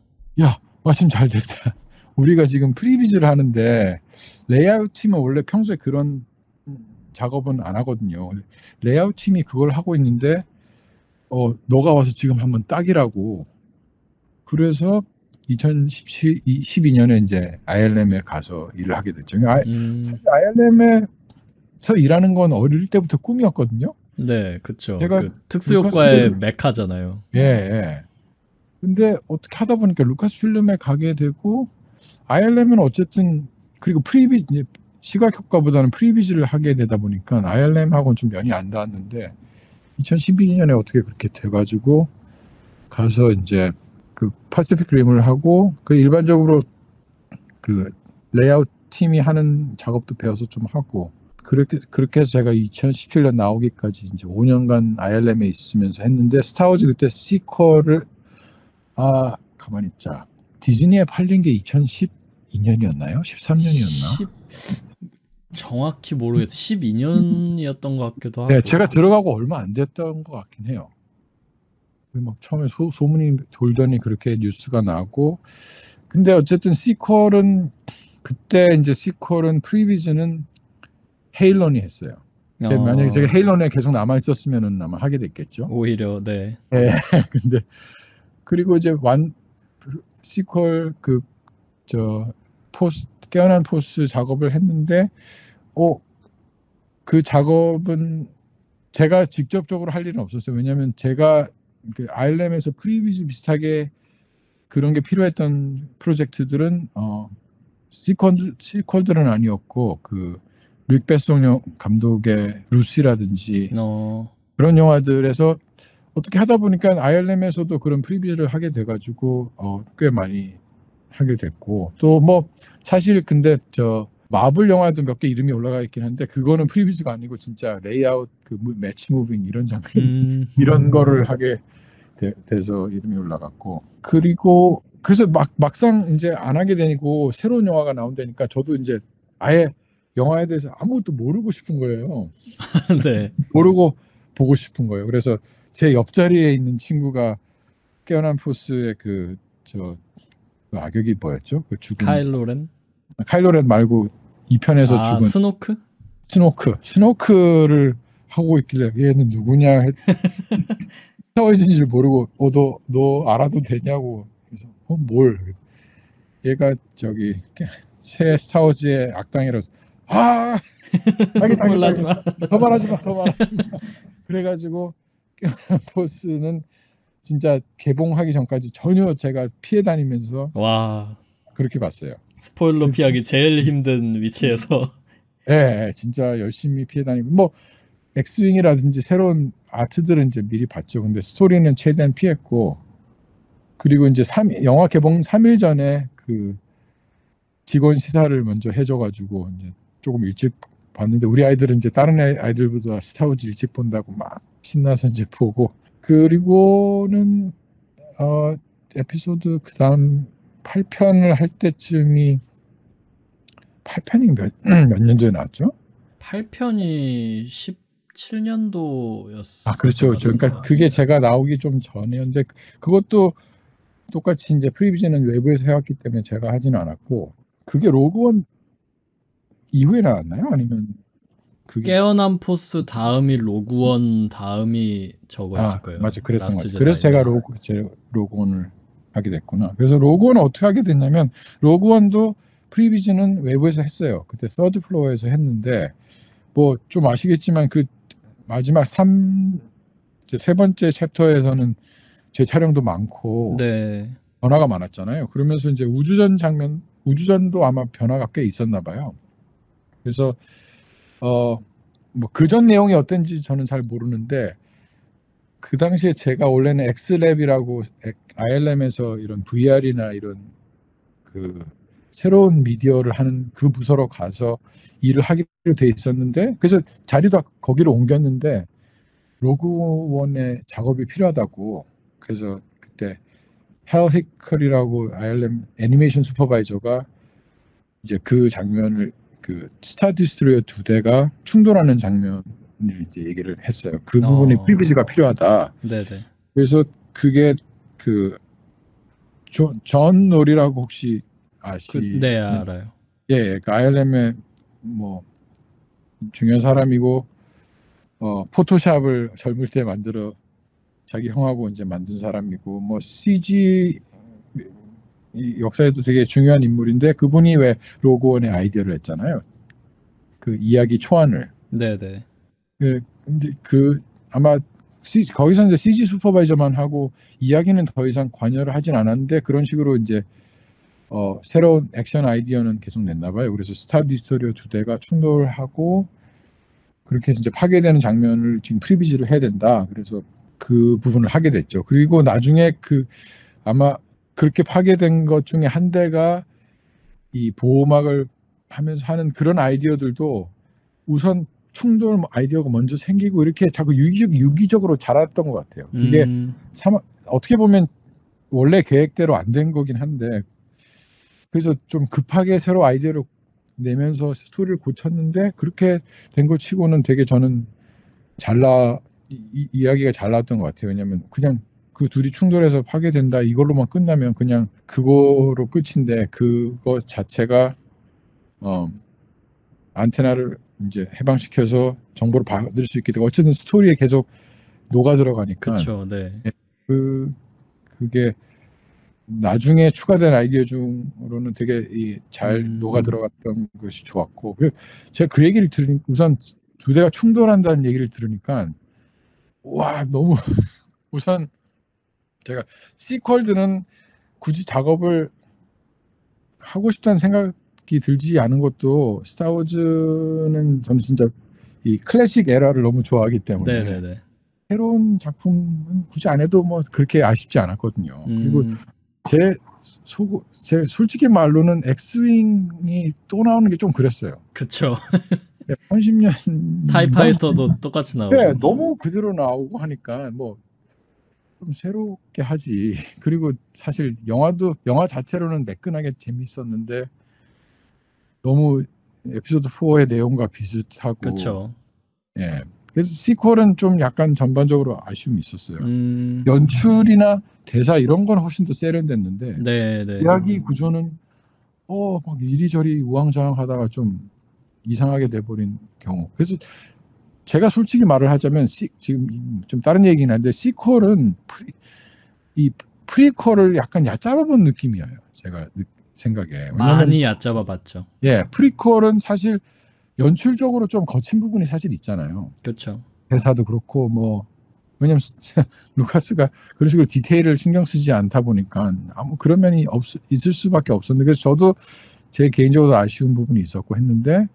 야 마침 잘 됐다. 우리가 지금 프리비즈를 하는데 레이아웃 팀은 원래 평소에 그런 작업은 안 하거든요. 레이아웃 팀이 그걸 하고 있는데 너가 와서 지금 한번 딱이라고. 그래서 2012년에 이제 ILM에 가서 일을 하게 됐죠. 사실 ILM에서 일하는 건 어릴 때부터 꿈이었거든요. 네, 그렇죠. 제가 그 특수효과의 메카잖아요. 예. 근데 어떻게 하다 보니까 루카스 필름에 가게 되고 ILM은 어쨌든 그리고 시각 효과보다는 프리비즈를 하게 되다 보니까 ILM하고는 좀 연이 안 닿았는데 2012년에 어떻게 그렇게 돼가지고 가서 이제 그 퍼시픽 림을 하고 그 일반적으로 그 레이아웃 팀이 하는 작업도 배워서 좀 하고 그렇게 해서 제가 2017년 나오기까지 이제 5년간 ILM에 있으면서 했는데 스타워즈 그때 시퀄을 가만히 있자. 디즈니에 팔린 게 2012년이었나요? 13년이었나? 정확히 모르겠어요. 12년이었던 것 같기도 하고. 네, 제가 들어가고 얼마 안 됐던 것 같긴 해요. 막 처음에 소문이 돌더니 그렇게 뉴스가 나고, 근데 어쨌든 그때 이제 시퀄은 프리비즈는 헤일런이 했어요. 만약에 제가 헤일런에 계속 남아 있었으면은 아마 하게 됐겠죠. 오히려 네. 네. 근데 그리고 이제 시퀄 깨어난 포스 작업을 했는데, 그 작업은 제가 직접적으로 할 일은 없었어요. 왜냐하면 제가 그 ILM에서 프리비즈 비슷하게 그런 게 필요했던 프로젝트들은 시퀄들은 아니었고 릭 베송 감독의 루시라든지 그런 영화들에서 어떻게 하다 보니까 ILM에서도 그런 프리뷰를 하게 돼가지고 꽤 많이 하게 됐고, 또 뭐 사실 근데 마블 영화도 몇 개 이름이 올라가 있긴 한데 그거는 프리뷰가 아니고 진짜 레이아웃 매치 무빙 이런 장면 이런 거를 하게 돼서 이름이 올라갔고, 그리고 그래서 막상 이제 안 하게 되고 새로운 영화가 나온다니까 저도 이제 아예 영화에 대해서 아무것도 모르고 싶은 거예요. 네. 모르고 보고 싶은 거예요. 그래서 제 옆자리에 있는 친구가 깨어난 포스의 그 악역이 뭐였죠? 그 죽은 카일로 렌 말고 2편에서 죽은 스노크를 하고 있길래 얘는 누구냐 스타워즈인 줄 모르고 너 알아도 되냐고. 그래서 뭘? 얘가 새 스타워즈의 악당이라서 말하지 마. 더 말하지 마. 그래가지고 포스는 진짜 개봉하기 전까지 전혀 제가 피해 다니면서 그렇게 봤어요. 스포일러 피하기 제일 힘든 위치에서. 네, 진짜 열심히 피해 다니고 뭐 엑스윙이라든지 새로운 아트들은 이제 미리 봤죠. 근데 스토리는 최대한 피했고, 그리고 이제 영화 개봉 3일 전에 그 직원 시사를 먼저 해줘가지고 이제 조금 일찍 봤는데, 우리 아이들은 이제 다른 아이들보다 스타워즈 일찍 본다고 막 신나서 이제 보고, 그리고는 에피소드 그다음 8편을 할 때쯤이 8편이 몇 년도에 나왔죠? 8편이 17년도였어요. 그렇죠. 그러니까 그게 제가 나오기 좀 전이었는데, 그것도 똑같이 이제 프리뷰는 외부에서 해왔기 때문에 제가 하지는 않았고, 그게 로그원 이후에 나왔나요? 아니면 깨어난 포스 다음이 로그원 다음이 저거였을 거예요. 맞아, 그랬던 것 같아요. 그래서 제가 로그원을 하게 됐구나. 그래서 로그원을 어떻게 하게 됐냐면, 로그원도 프리뷰는 외부에서 했어요. 그때 서드 플로어에서 했는데, 뭐 좀 아시겠지만 그 마지막 세 번째 챕터에서는 제 촬영도 많고 변화가 많았잖아요. 그러면서 이제 우주전도 아마 변화가 꽤 있었나 봐요. 그래서 뭐 그전 내용이 어땠는지 저는 잘 모르는데, 그 당시에 제가 원래는 엑스랩이라고 ILM에서 이런 VR이나 이런 그 새로운 미디어를 하는 그 부서로 가서 일을 하기로 돼 있었는데, 그래서 자리도 거기로 옮겼는데 로그원의 작업이 필요하다고, 그래서 그때 헬 히컬이라고 ILM 애니메이션 슈퍼바이저가 이제 그 장면을 그 스타 디스트로이어 2대가 충돌하는 장면을 이제 얘기를 했어요. 그 부분이 프리비즈가 필요하다. 네네. 그래서 그게 존 놀이라고 혹시 네, 알아요. 예, 그 ILM의 뭐 중요한 사람이고, 포토샵을 젊을 때 만들어 자기 형하고 이제 만든 사람이고, 뭐 CG 역사에도 되게 중요한 인물인데, 그분이 왜 로그원의 아이디어를 했잖아요. 그 이야기 초안을. 네네. 근데 아마 거기서 이제 CG 슈퍼바이저만 하고 이야기는 더 이상 관여를 하진 않았는데, 그런 식으로 이제 새로운 액션 아이디어는 계속 냈나 봐요. 그래서 스타 디스토리오 2대가 충돌하고 그렇게 해서 이제 파괴되는 장면을 지금 프리비즈를 해야 된다. 그래서 그 부분을 하게 됐죠. 그리고 나중에 아마 그렇게 파괴된 것 중에 한 대가 이 보호막을 하면서 하는 그런 아이디어들도 우선 충돌 아이디어가 먼저 생기고 이렇게 자꾸 유기적으로 자랐던 것 같아요. 그게 어떻게 보면 원래 계획대로 안 된 거긴 한데 그래서 좀 급하게 새로 아이디어를 내면서 스토리를 고쳤는데 그렇게 된 거 치고는 되게 저는 이야기가 잘 나왔던 것 같아요. 왜냐면 그냥 그 둘이 충돌해서 파괴된다 이걸로만 끝나면 그냥 그거로 끝인데 그거 자체가 안테나를 이제 해방시켜서 정보를 받을 수 있게 되고 어쨌든 스토리에 계속 녹아 들어가니까 그쵸, 네. 그게 나중에 추가된 아이디어 중으로는 되게 잘 녹아 들어갔던 것이 좋았고 제가 그 얘기를 들으니까 우선 두 대가 충돌한다는 얘기를 들으니까 와 너무 우선 제가 시퀄들은 굳이 작업을 하고 싶다는 생각이 들지 않은 것도 스타워즈는 저는 진짜 이 클래식 에라를 너무 좋아하기 때문에 네네네. 새로운 작품은 굳이 안 해도 뭐 그렇게 아쉽지 않았거든요. 그리고 제 솔직히 말로는 엑스윙이 또 나오는 게 좀 그랬어요. 그쵸. 30년 타이파이터도 똑같이 나오고. 네, 너무 그대로 나오고 하니까 뭐 좀 새롭게 하지. 그리고 사실 영화 자체로는 매끈하게 재밌었는데 너무 에피소드 4의 내용과 비슷하고. 그쵸. 예. 그래서 시퀄은 좀 약간 전반적으로 아쉬움이 있었어요. 연출이나 대사 이런 건 훨씬 더 세련됐는데 네네. 이야기 구조는 막 이리저리 우왕좌왕하다가 좀 이상하게 돼버린 경우. 그래서 제가 솔직히 말을 하자면 지금 좀 다른 얘기긴 한데 시퀄은 이 프리퀄을 약간 얕잡아본 느낌이에요. 제가 생각에. 많이 얕잡아봤죠. 예, 프리퀄은 사실 연출적으로 좀 거친 부분이 사실 있잖아요. 그렇죠. 대사도 그렇고 뭐 왜냐면 루카스가 그런 식으로 디테일을 신경 쓰지 않다 보니까 아무 그런 면이 있을 수밖에 없었는데 그래서 저도 제 개인적으로 아쉬운 부분이 있었고 했는데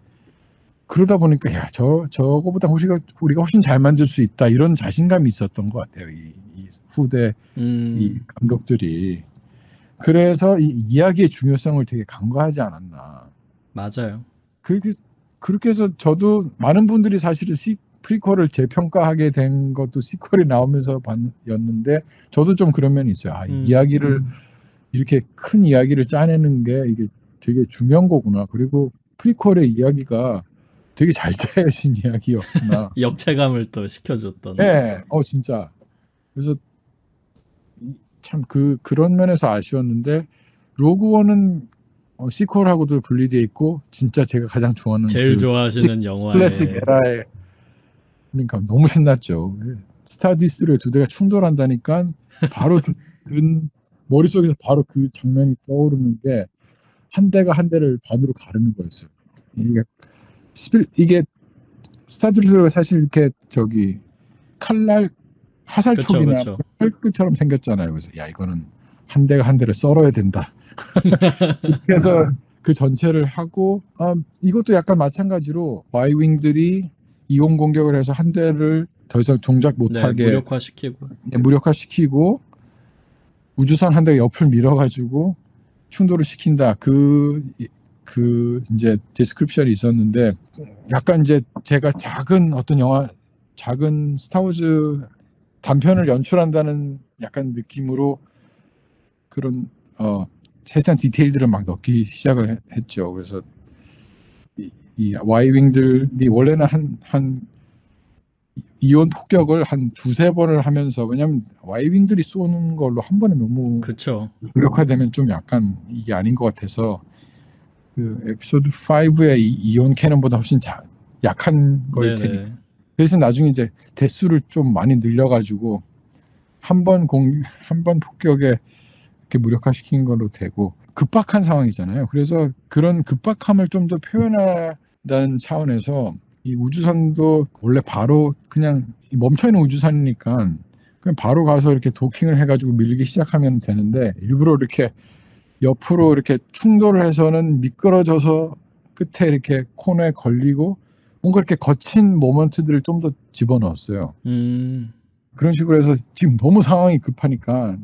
그러다 보니까 야 저거보다 우리가 훨씬 잘 만들 수 있다 이런 자신감이 있었던 것 같아요. 이 후대 이 감독들이 그래서 이 이야기의 중요성을 되게 간과하지 않았나. 맞아요. 그렇게 해서 저도 많은 분들이 사실은 프리퀄을 재평가하게 된 것도 시퀄이 나오면서 였는데 저도 좀 그런 면이 있어요. 이야기를 이렇게 큰 이야기를 짜내는 게 이게 되게 중요한 거구나. 그리고 프리퀄의 이야기가 되게 잘 짜여진 이야기였구나. 역체감을 또 시켜줬던. 네, 진짜. 그래서 참 그런 면에서 아쉬웠는데 로그원은 시퀄하고도 분리되어 있고 진짜 제가 가장 좋아하는 제일 좋아하시는 영화의 클래식 에라의 그러니까 너무 신났죠. 스타디스트로의 두 대가 충돌한다니까 바로 머릿속에서 바로 그 장면이 떠오르는 게 한 대가 한 대를 반으로 가르는 거였어요. 이게 스타디스트로가 사실 이렇게 칼날 화살촉이나 혈끝처럼 생겼잖아요. 그래서 야 이거는 한 대가 한 대를 썰어야 된다. 그래서 그 전체를 하고 이것도 약간 마찬가지로 Y윙들이 이온 공격을 해서 한 대를 더 이상 동작 못하게 무력화시키고 우주선 한 대가 옆을 밀어가지고 충돌을 시킨다. 그 이제 디스크립션이 있었는데 약간 이제 제가 작은 스타워즈 단편을 연출한다는 약간 느낌으로 그런 세세한 디테일들을 막 넣기 시작을 했죠. 그래서 이 Y윙들이 원래는 한 이온 폭격을 한 두세 번을 하면서 왜냐면 Y윙들이 쏘는 걸로 한 번에 너무 무력화되면 좀 약간 이게 아닌 것 같아서 그 에피소드 5의 이온 캐논보다 훨씬 약한 걸 테니까 그래서 나중에 이제 대수를 좀 많이 늘려가지고 한 번 폭격에 이렇게 무력화시킨 걸로 되고 급박한 상황이잖아요. 그래서 그런 급박함을 좀 더 표현하는 차원에서 이 우주선도 원래 바로 그냥 멈춰있는 우주선이니까 그냥 바로 가서 이렇게 도킹을 해가지고 밀기 시작하면 되는데 일부러 이렇게 옆으로 이렇게 충돌을 해서는 미끄러져서 끝에 이렇게 코너에 걸리고 뭔가 이렇게 거친 모먼트들을 좀 더 집어넣었어요. 그런 식으로 해서 지금 너무 상황이 급하니까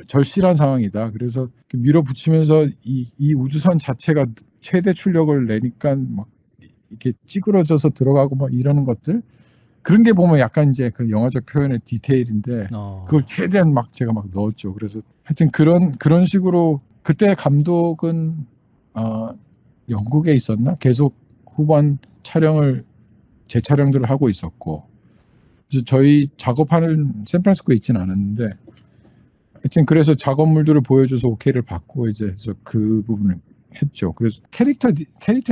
절실한 상황이다. 그래서 밀어붙이면서 이 우주선 자체가 최대 출력을 내니까 막 이렇게 찌그러져서 들어가고 막 이러는 것들 그런 게 보면 약간 이제 그 영화적 표현의 디테일인데 어. 그걸 최대한 막 제가 막 넣었죠. 그래서 하여튼 그런 식으로 그때 감독은 영국에 있었나? 계속 후반 촬영을 재촬영들을 하고 있었고, 그래서 저희 작업하는 샌프란시스코에 있지는 않았는데 하여튼 그래서 작업물들을 보여줘서 오케이를 받고 이제 그래서 그 부분을 했죠. 그래서 캐릭터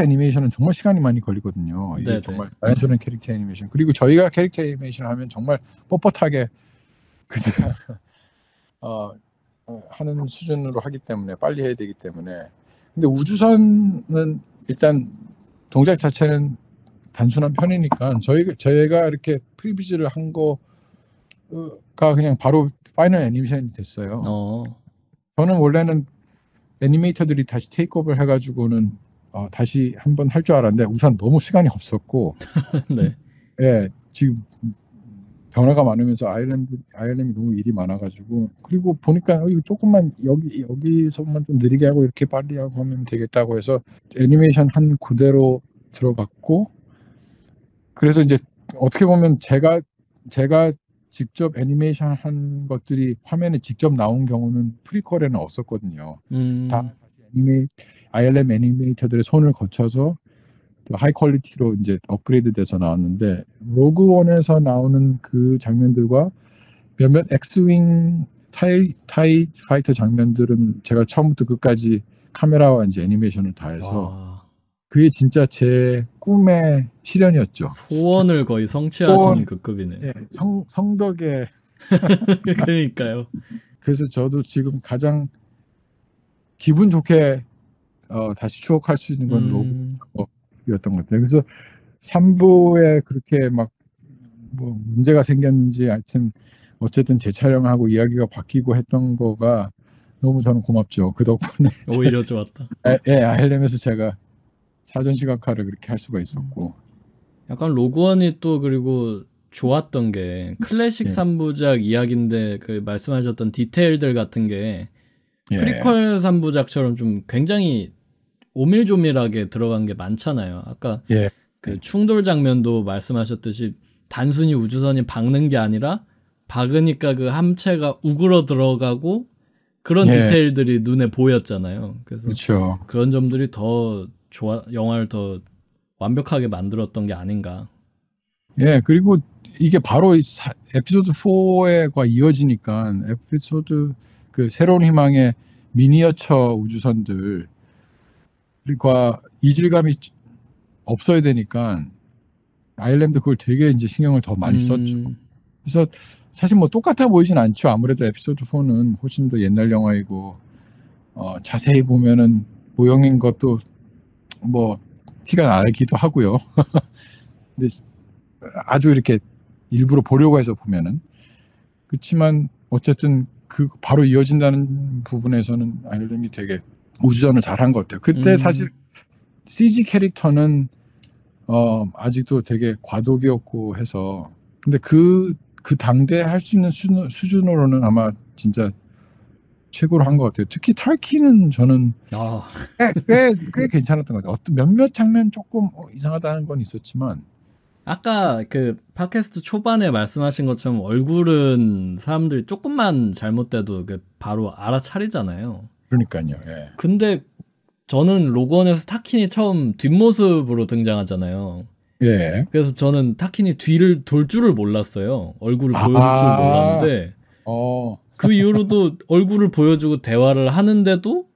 애니메이션은 정말 시간이 많이 걸리거든요. 이게 네네. 정말 자연스러운 캐릭터 애니메이션. 그리고 저희가 캐릭터 애니메이션 하면 정말 뻣뻣하게 그냥 하는 수준으로 하기 때문에 빨리 해야 되기 때문에. 근데 우주선은 일단 동작 자체는 단순한 편이니까 저희가 이렇게 프리뷰즈를 한 거가 그냥 바로 파이널 애니메이션이 됐어요. 저는 원래는 애니메이터들이 다시 테이크오버를 해가지고는 다시 한번 할 줄 알았는데 우선 너무 시간이 없었고 네. 예, 지금 변화가 많으면서 아일랜드 너무 일이 많아가지고 그리고 보니까 이거 조금만 여기서만 좀 느리게 하고 이렇게 빨리 하고 하면 되겠다고 해서 애니메이션 한 그대로 들어갔고 그래서 이제 어떻게 보면 제가 직접 애니메이션 한 것들이 화면에 직접 나온 경우는 프리퀄에는 없었거든요. 다 ILM 애니메이터들의 손을 거쳐서 하이 퀄리티로 이제 업그레이드 돼서 나왔는데 로그원에서 나오는 그 장면들과 몇몇 엑스윙 타이 파이터 장면들은 제가 처음부터 끝까지 카메라와 이제 애니메이션을 다 해서 그게 진짜 제 꿈의 실현이었죠. 소원을 거의 성취하신 그 급이네. 네, 성덕의 그러니까요. 그래서 저도 지금 가장 기분 좋게 다시 추억할 수 있는 건 로그였던 것 같아요. 그래서 3부에 그렇게 막 뭐 문제가 생겼는지 하여튼 어쨌든 재촬영하고 이야기가 바뀌고 했던 거가 너무 저는 고맙죠. 그 덕분에 오히려 좋았다. ILM에서 제가 사전 시각화를 그렇게 할 수가 있었고 약간 로그원이 또 그리고 좋았던 게 클래식 3부작 이야기인데 그 말씀하셨던 디테일들 같은 게 프리퀄 3부작처럼 좀 굉장히 오밀조밀하게 들어간 게 많잖아요. 아까 그 충돌 장면도 말씀하셨듯이 단순히 우주선이 박는 게 아니라 박으니까 그 함체가 우그러 들어가고 그런 디테일들이 눈에 보였잖아요. 그래서 그렇죠. 그런 점들이 더 영화를 더 완벽하게 만들었던 게 아닌가. 그리고 이게 바로 에피소드 4과 이어지니까 에피소드 그 새로운 희망의 미니어처 우주선들과 이질감이 없어야 되니까 아일랜드 그걸 되게 이제 신경을 더 많이 썼죠. 그래서 사실 뭐 똑같아 보이진 않죠. 아무래도 에피소드 4는 훨씬 더 옛날 영화이고 자세히 보면은 모형인 것도 뭐 티가 나기도 하고요. 근데 아주 이렇게 일부러 보려고 해서 보면은 그렇지만 어쨌든 그 바로 이어진다는 부분에서는 아일랜드 되게 우주전을 잘한 것 같아요. 그때 사실 CG 캐릭터는 아직도 되게 과도기였고 해서 근데 그 당대에 할 수 있는 수준으로는 아마 진짜 최고로 한 것 같아요. 특히 탈키는 저는 꽤 괜찮았던 것 같아요. 어떤 몇몇 장면 조금 이상하다는 건 있었지만 아까 그 팟캐스트 초반에 말씀하신 것처럼 얼굴은 사람들이 조금만 잘못돼도 바로 알아차리잖아요. 그러니까요. 근데 저는 로건에서 타킨이 처음 뒷모습으로 등장하잖아요. 그래서 저는 타킨이 뒤를 돌 줄을 몰랐어요. 얼굴을 보여줄 줄 몰랐는데 그 이후로도 얼굴을 보여주고 대화를 하는데도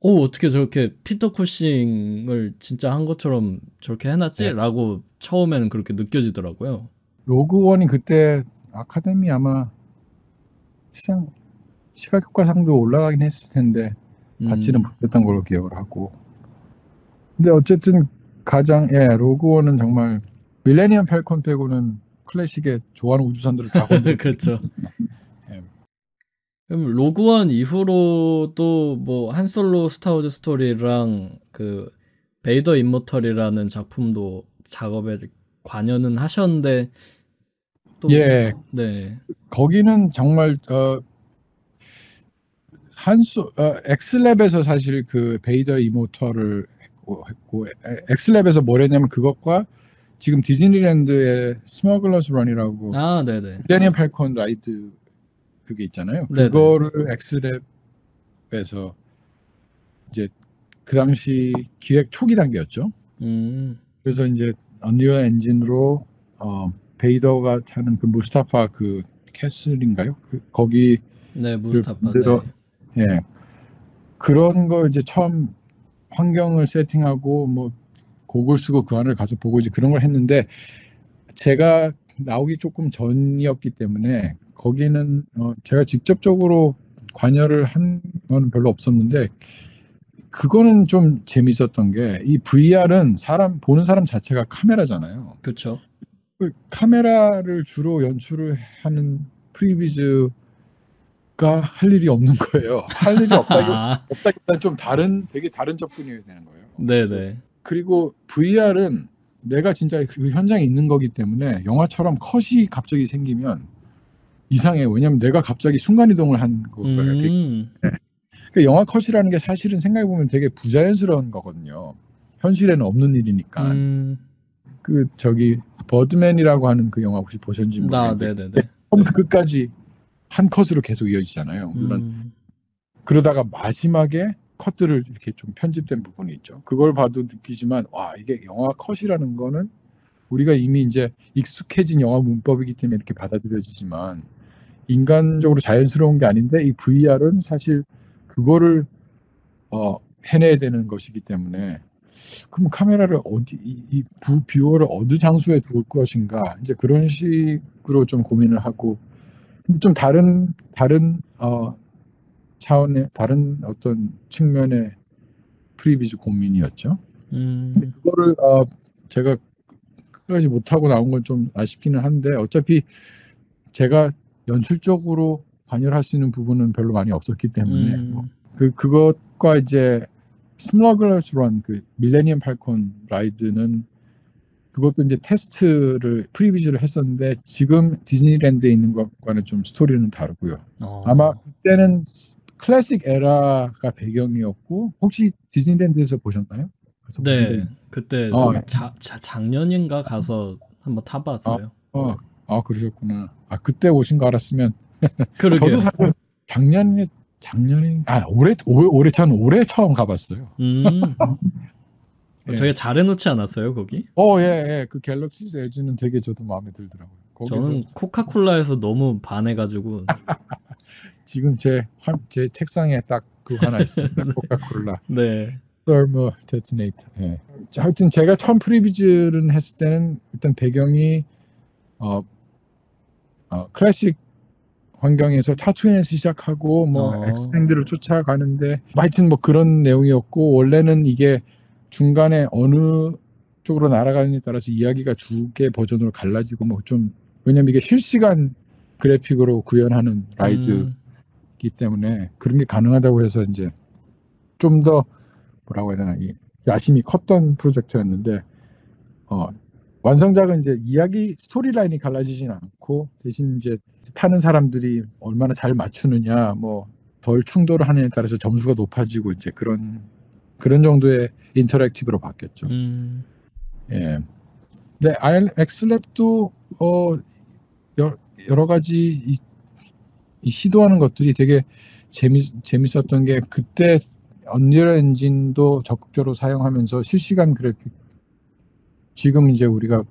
어떻게 저렇게 피터 쿠싱을 진짜 한 것처럼 저렇게 해놨지? 라고 처음에는 그렇게 느껴지더라고요. 로그원이 그때 아카데미 아마 시각효과상도 올라가긴 했을 텐데 받지는 못했던 걸로 기억을 하고 근데 어쨌든 가장 로그원은 정말 밀레니엄 팰콘 빼고는 클래식의 좋아하는 우주선들을 다 건드렸죠. 그렇죠. 그럼 로그원 이후로도 뭐 한솔로 스타워즈 스토리랑 그 베이더 임모털이라는 작품도 작업에 관여는 하셨는데 또 거기는 정말 엑스랩에서 사실 그 베이더 이모털을 했고 엑스랩에서 뭘 했냐면 그것과 지금 디즈니랜드의 스머글러스 런이라고 아, 네네. 밀레니엄 팔콘 라이드 그게 있잖아요. 네네. 그거를 엑스랩에서 이제 그 당시 기획 초기 단계였죠. 그래서 이제 언리얼 엔진으로 베이더가 타는 그 무스타파 그 캐슬인가요? 거기 네, 무스타파. 예, 그런 거 이제 처음 환경을 세팅하고 뭐 곡을 쓰고 그 안을 가서 보고 이제 그런 걸 했는데 제가 나오기 조금 전이었기 때문에 거기는 제가 직접적으로 관여를 한 건 별로 없었는데 그거는 좀 재밌었던 게 이 VR은 보는 사람 자체가 카메라잖아요. 그렇죠. 그 카메라를 주로 연출을 하는 프리뷰즈가 할 일이 없는 거예요. 할 일이 없다기보다 좀 되게 다른 접근이 되는 거예요. 네네. 그리고 VR은 내가 진짜 그 현장에 있는 거기 때문에 영화처럼 컷이 갑자기 생기면 이상해요. 왜냐면 내가 갑자기 순간이동을 한 거예요. 그러니까 영화 컷이라는 게 사실은 생각해보면 되게 부자연스러운 거거든요. 현실에는 없는 일이니까. 그 버드맨이라고 하는 그 영화 혹시 보셨는지 모르겠는데 네네네. 처음부터 끝까지 한 컷으로 계속 이어지잖아요. 물론 그러다가 마지막에 컷들을 이렇게 좀 편집된 부분이 있죠. 그걸 봐도 느끼지만 와, 이게 영화 컷이라는 거는 우리가 이미 이제 익숙해진 영화 문법이기 때문에 이렇게 받아들여지지만 인간적으로 자연스러운 게 아닌데 이 VR은 사실 그거를 해내야 되는 것이기 때문에 그럼 카메라를 이 뷰어를 어느 장소에 둘 것인가 이제 그런 식으로 좀 고민을 하고 근데 좀 다른 차원의 다른 어떤 측면의 프리뷰즈 고민이었죠. 근데 그거를 제가 끝까지 못하고 나온 건 좀 아쉽기는 한데 어차피 제가 연출적으로 관여를 할 수 있는 부분은 별로 많이 없었기 때문에 그것과 이제 스머글러스 런 그 밀레니엄 팔콘 라이드는 그것도 이제 프리뷰즈를 했었는데 지금 디즈니랜드에 있는 것과는 좀 스토리는 다르고요. 아마 그때는 클래식 에라가 배경이었고 혹시 디즈니랜드에서 보셨나요? 네, 그때 작년인가 가서 한번 타봤어요. 그러셨구나. 그때 오신 거 알았으면 그러게요. 저도 사실 올해 처음 가봤어요. 되게 잘해놓지 않았어요 거기? 예. 그 갤럭시스 에즈는 되게 저도 마음에 들더라고요. 저는 코카콜라에서 너무 반해가지고 지금 제 책상에 딱 그거 하나 있습니다. 코카콜라. 네. Thermal Detonator. 예. 하여튼 제가 처음 프리뷰즈를 했을 때는 일단 배경이 클래식 환경에서 타투인에서 시작하고 뭐 엑스탱들을 쫓아가는데 하여튼 뭐 그런 내용이었고 원래는 이게 중간에 어느 쪽으로 날아가느냐에 따라서 이야기가 두 개 버전으로 갈라지고 뭐 좀 왜냐면 이게 실시간 그래픽으로 구현하는 라이드이기 때문에 그런 게 가능하다고 해서 이제 좀 더 뭐라고 해야 되나 야심이 컸던 프로젝트였는데 완성작은 이제 이야기 스토리라인이 갈라지진 않고 대신 이제 타는 사람들이 얼마나 잘 맞추느냐 뭐 덜 충돌을 하느냐에 따라서 점수가 높아지고 이제 그런 정도의 인터랙티브로 바뀌었죠. 예. 근데 엑스랩도 여러 가지 이 시도하는 것들이 되게 재밌었던 게 그때 언리얼 엔진도 적극적으로 사용하면서 실시간 그래픽 지금 이제 우리가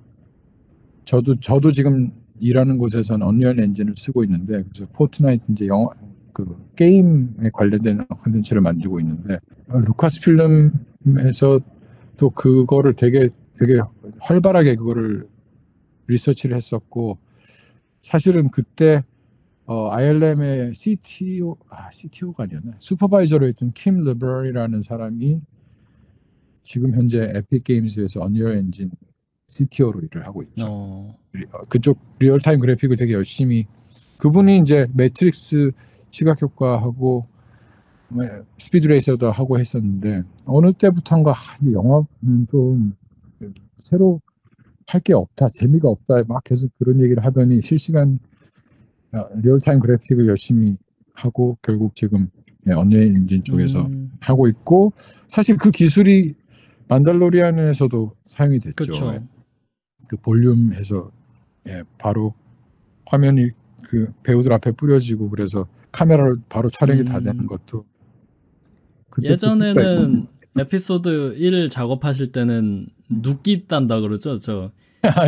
저도 지금 일하는 곳에서는 언리얼 엔진을 쓰고 있는데 그래서 포트나이트 이제 그 게임에 관련된 콘텐츠를 만들고 있는데 루카스 필름에서 또 그거를 되게 활발하게 그거를 리서치를 했었고 사실은 그때 ILM의 CTO가 아니었나 슈퍼바이저로 했던 킴 르버리라는 사람이 지금 현재 에픽 게임즈에서 언리얼 엔진 CTO로 일을 하고 있죠. 그쪽 리얼타임 그래픽을 되게 열심히 그분이 이제 매트릭스 시각 효과하고 스피드 레이서도 하고 했었는데 어느 때부터인가 이 영화는 좀 새로 할 게 없다, 재미가 없다 막 계속 그런 얘기를 하더니 실시간 리얼타임 그래픽을 열심히 하고 결국 지금 언리얼 엔진 쪽에서 하고 있고 사실 그 기술이 만달로리안에서도 사용이 됐죠. 그쵸. 그 볼륨해서 바로 화면이 그 배우들 앞에 뿌려지고 그래서 카메라로 바로 촬영이 다 되는 것도 예전에는 에피소드 1 작업하실 때는 눕기 딴다 그러죠. 저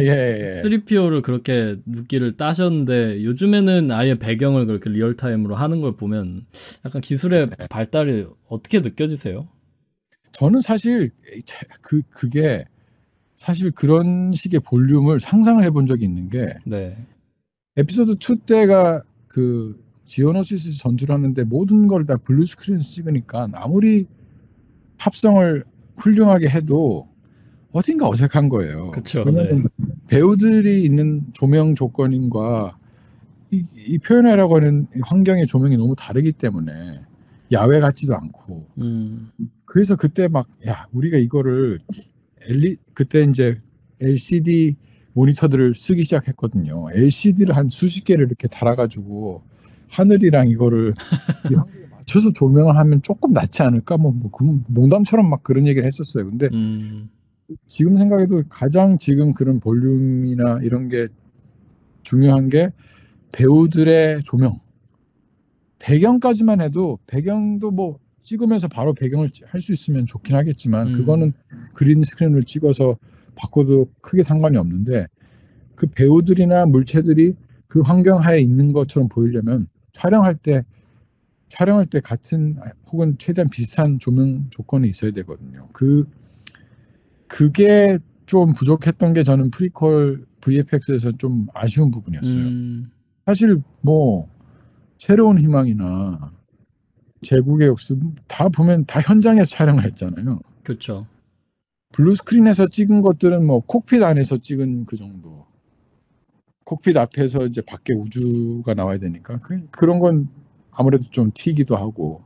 예. 3PO를 그렇게 눕기를 따셨는데 요즘에는 아예 배경을 그렇게 리얼타임으로 하는 걸 보면 약간 기술의 발달이 어떻게 느껴지세요? 저는 사실 그게 사실 그런 식의 볼륨을 상상을 해본 적이 있는 게 네. 에피소드 2 때가 그 지오노시스 전투를 하는데 모든 걸 다 블루 스크린에서 찍으니까 아무리 합성을 훌륭하게 해도 어딘가 어색한 거예요. 그쵸. 네. 왜냐면 배우들이 있는 조명 조건인과 이 표현하라고 하는 환경의 조명이 너무 다르기 때문에 야외 같지도 않고 그래서 그때 막 야 우리가 이거를 그때 이제 LCD 모니터들을 쓰기 시작했거든요. LCD를 한 수십 개를 이렇게 달아가지고 하늘이랑 이거를 이 환경에 맞춰서 조명을 하면 조금 낫지 않을까 농담처럼 막 그런 얘기를 했었어요. 근데 지금 생각해도 가장 지금 그런 볼륨이나 이런 게 중요한 게 배우들의 조명 배경까지만 해도 배경도 뭐 찍으면서 바로 배경을 할 수 있으면 좋긴 하겠지만 그거는 그린 스크린으로 찍어서 바꿔도 크게 상관이 없는데 그 배우들이나 물체들이 그 환경 하에 있는 것처럼 보이려면 촬영할 때 같은 혹은 최대한 비슷한 조명 조건이 있어야 되거든요. 그게 좀 부족했던 게 저는 프리퀄 VFX에서 좀 아쉬운 부분이었어요. 사실 뭐 새로운 희망이나 제국의 역습 다 보면 다 현장에서 촬영을 했잖아요. 그렇죠. 블루 스크린에서 찍은 것들은 뭐 콕핏 안에서 찍은 그 정도. 콕핏 앞에서 이제 밖에 우주가 나와야 되니까 그런 건 아무래도 좀 튀기도 하고.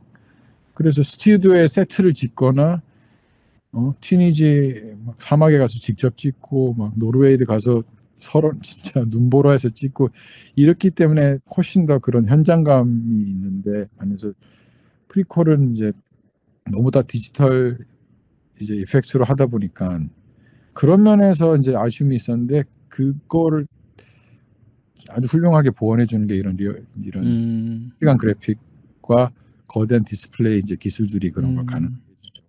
그래서 스튜디오에 세트를 짓거나 튀니지 막 사막에 가서 직접 찍고 막 노르웨이드 가서 서로 진짜 눈보라 해서 찍고 이렇기 때문에 훨씬 더 그런 현장감이 있는데 안에서 프리퀄은 이제 너무 다 디지털 이제 이펙트로 하다 보니까 그런 면에서 이제 아쉬움이 있었는데 그거를 아주 훌륭하게 보완해 주는 게 이런 시간 그래픽과 거대한 디스플레이 이제 기술들이 그런 걸 가능해 주죠.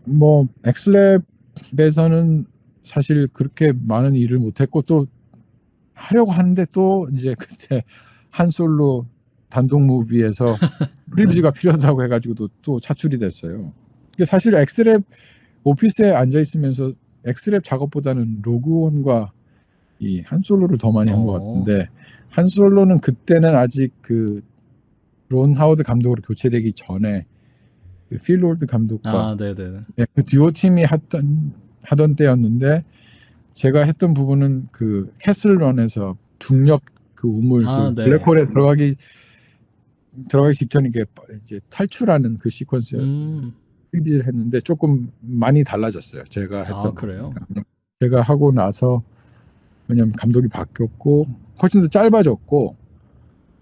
뭐 엑스랩에서는 사실 그렇게 많은 일을 못했고 또 하려고 하는데 또 이제 그때 한솔로 단독 무비에서 프리뷰가 필요하다고 해가지고 또 차출이 됐어요. 사실 엑스랩 오피스에 앉아 있으면서 엑스랩 작업보다는 로그온과 이 한솔로를 더 많이 한 것 같은데 한솔로는 그때는 아직 그 론 하워드 감독으로 교체되기 전에 그 필 롤드 감독과 그 듀오 팀이 하던 때였는데 제가 했던 부분은 그 캐슬런에서 중력 그 우물 그 블랙홀에 들어가기 직전에 이제 탈출하는 그 시퀀스를 프리뷰를 했는데 조금 많이 달라졌어요. 제가 했던 그래요? 제가 하고 나서 왜냐면 감독이 바뀌었고 훨씬 더 짧아졌고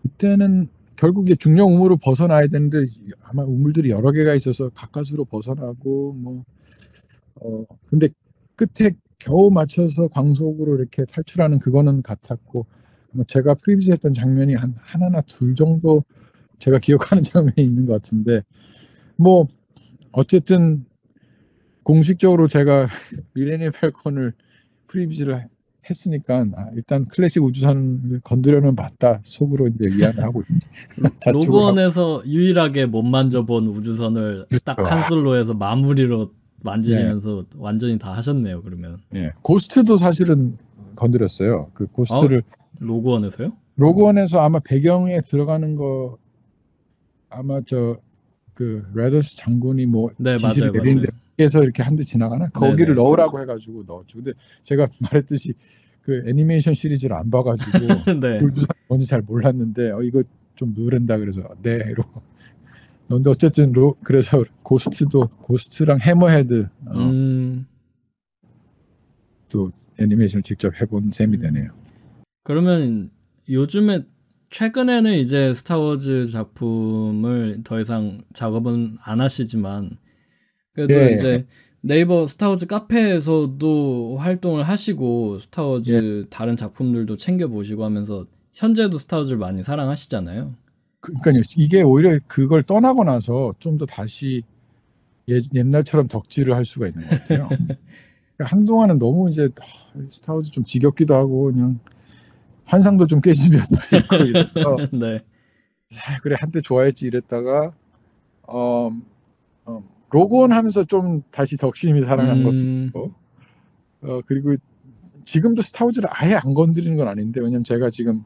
그때는 결국 이제 중력 우물을 벗어나야 되는데 아마 우물들이 여러 개가 있어서 가까스로 벗어나고 근데 끝에 겨우 맞춰서 광속으로 이렇게 탈출하는 그거는 같았고 제가 프리뷰 했던 장면이 하나나 둘 정도 제가 기억하는 장면이 있는 것 같은데 뭐 어쨌든 공식적으로 제가 밀레니엄 팔콘을 프리뷰를 했으니까 일단 클래식 우주선을 건드려는 봤다 속으로 이제 위안을 하고 로그원에서 유일하게 못 만져본 우주선을 딱 한솔로에서 마무리로 만지시면서 완전히 다 하셨네요. 그러면 고스트도 사실은 건드렸어요. 그 고스트를 로그원에서요? 로그원에서 아마 배경에 들어가는 거 아마 그 레더스 장군이 뭐 지시를 내리는데 에서 이렇게 한 대 지나가나 거기를 넣으라고 해가지고 넣었죠. 근데 제가 말했듯이 그 애니메이션 시리즈를 안 봐가지고 우주선 뭔지 잘 몰랐는데 이거 좀 누른다 그래서 이러고 근데 어쨌든 그래서 고스트랑 해머헤드 또 애니메이션을 직접 해본 셈이 되네요. 그러면 요즘에 최근에는 이제 스타워즈 작품을 더 이상 작업은 안 하시지만 그래도 이제 네이버 스타워즈 카페에서도 활동을 하시고 예. 스타워즈 다른 작품들도 챙겨보시고 하면서 현재도 스타워즈를 많이 사랑하시잖아요. 그러니까요. 이게 오히려 그걸 떠나고 나서 좀 더 다시 옛날처럼 덕질을 할 수가 있는 것 같아요. 그러니까 한동안은 너무 이제 스타워즈 좀 지겹기도 하고 그냥 환상도 좀 깨진 면도 있고 이래서 네. 그래 한때 좋아했지 이랬다가 로그온 하면서 좀 다시 덕심이 살아난 것도 있고 그리고 지금도 스타워즈를 아예 안 건드리는 건 아닌데 왜냐면 제가 지금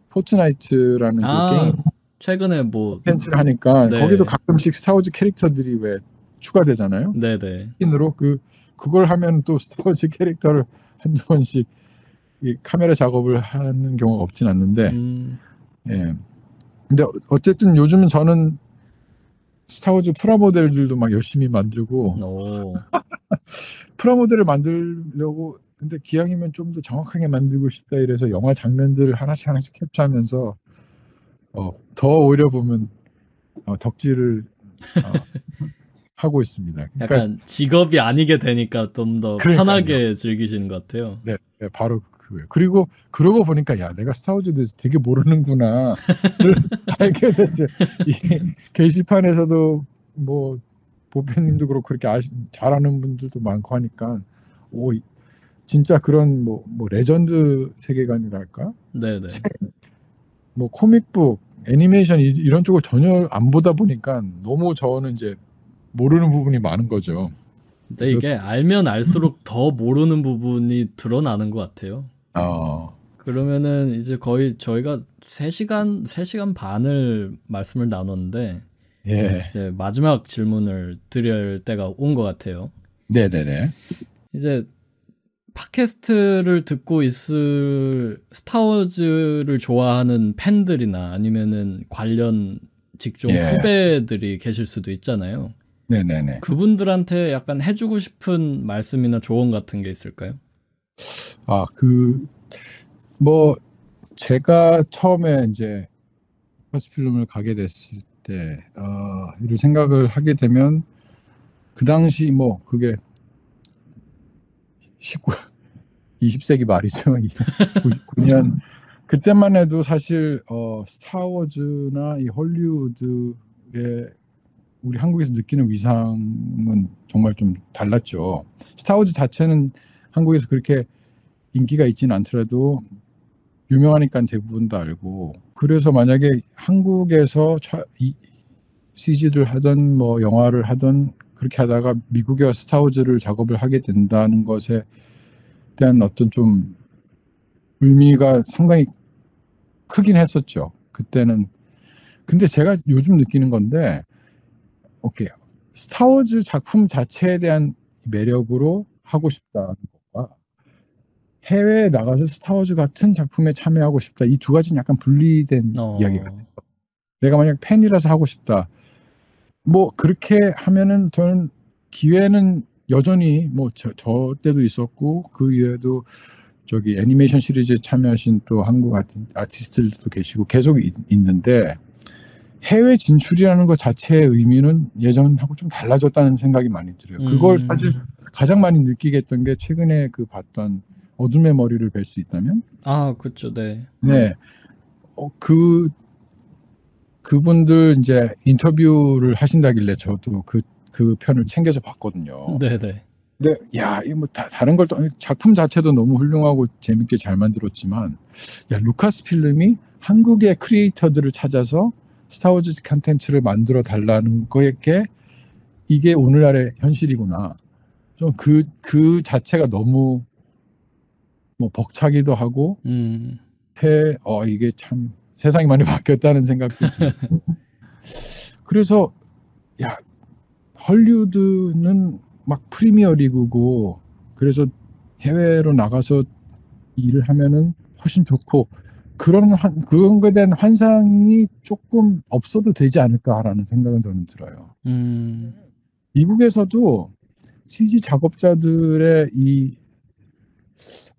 포트나이트라는 그 게임 최근에 뭐 콘텐츠를 하니까 네. 거기도 가끔씩 스타워즈 캐릭터들이 왜 추가되잖아요. 네네. 스킨으로 그걸 하면 또 스타워즈 캐릭터를 한두 번씩 이 카메라 작업을 하는 경우가 없진 않는데 예. 근데 어쨌든 요즘은 저는 스타워즈 프라모델들도 막 열심히 만들고 프라모델을 만들려고 근데 기왕이면 좀 더 정확하게 만들고 싶다 이래서 영화 장면들을 하나씩 캡처하면서 더 오히려 보면 덕질을 하고 있습니다. 그러니까 약간 직업이 아니게 되니까 좀 더 편하게 즐기시는 것 같아요. 네, 바로 그거예요. 그리고 그러고 보니까 야 내가 스타워즈에 대해서 되게 모르는구나 알게 됐어요. 이 게시판에서도 뭐 보편님도 그렇고 그렇게 잘하는 분들도 많고 하니까 오 진짜 그런 뭐 레전드 세계관이랄까? 네네. 뭐 코믹북, 애니메이션 이런 쪽을 전혀 안 보다 보니까 너무 저는 이제 모르는 부분이 많은 거죠. 근데 이게 알면 알수록 더 모르는 부분이 드러나는 것 같아요. 그러면은 이제 거의 저희가 3시간 반을 말씀을 나눴는데 이제 마지막 질문을 드릴 때가 온 것 같아요. 네네네. 이제 팟캐스트를 듣고 있을 스타워즈를 좋아하는 팬들이나 아니면은 관련 직종 후배들이 계실 수도 있잖아요. 네네네. 그분들한테 약간 해주고 싶은 말씀이나 조언 같은 게 있을까요? 뭐 제가 처음에 이제 루카스필름을 가게 됐을 때 이를 생각을 하게 되면 그 당시 뭐 그게 20세기 말이죠. 99년 그때만 해도 사실 스타워즈나 이 헐리우드의 우리 한국에서 느끼는 위상은 정말 좀 달랐죠. 스타워즈 자체는 한국에서 그렇게 인기가 있지는 않더라도 유명하니까 대부분 다 알고 그래서 만약에 한국에서 CG를 하던 뭐 영화를 하던 그렇게 하다가 미국에 와서 스타워즈를 작업을 하게 된다는 것에 대한 어떤 좀 의미가 상당히 크긴 했었죠. 그때는. 근데 제가 요즘 느끼는 건데 오케이. 스타워즈 작품 자체에 대한 매력으로 하고 싶다는 것과 해외에 나가서 스타워즈 같은 작품에 참여하고 싶다. 이 두 가지는 약간 분리된 이야기 같아요. 내가 만약 팬이라서 하고 싶다. 뭐 그렇게 하면은 저는 기회는 여전히 뭐 저 때도 있었고 그 이외에도 저기 애니메이션 시리즈에 참여하신 또 한국 아티스트들도 계시고 계속 있는데 해외 진출이라는 것 자체의 의미는 예전하고 좀 달라졌다는 생각이 많이 들어요. 그걸 사실 가장 많이 느끼게 했던 게 최근에 봤던 어둠의 머리를 뵐 수 있다면? 그렇죠. 네. 네. 그분들 이제 인터뷰를 하신다길래 저도 그 편을 챙겨서 봤거든요. 네네. 근데 야, 이 뭐 다른 걸 작품 자체도 너무 훌륭하고 재밌게 잘 만들었지만 야, 루카스 필름이 한국의 크리에이터들을 찾아서 스타워즈 콘텐츠를 만들어 달라는 거에게 이게 오늘날의 현실이구나. 좀 그 자체가 너무 뭐 벅차기도 하고 이게 참 세상이 많이 바뀌었다는 생각도 들고 그래서 야 헐리우드는 막 프리미어 리그고 그래서 해외로 나가서 일을 하면은 훨씬 좋고 그런 거에 대한 환상이 조금 없어도 되지 않을까라는 생각은 저는 들어요. 미국에서도 CG 작업자들의 이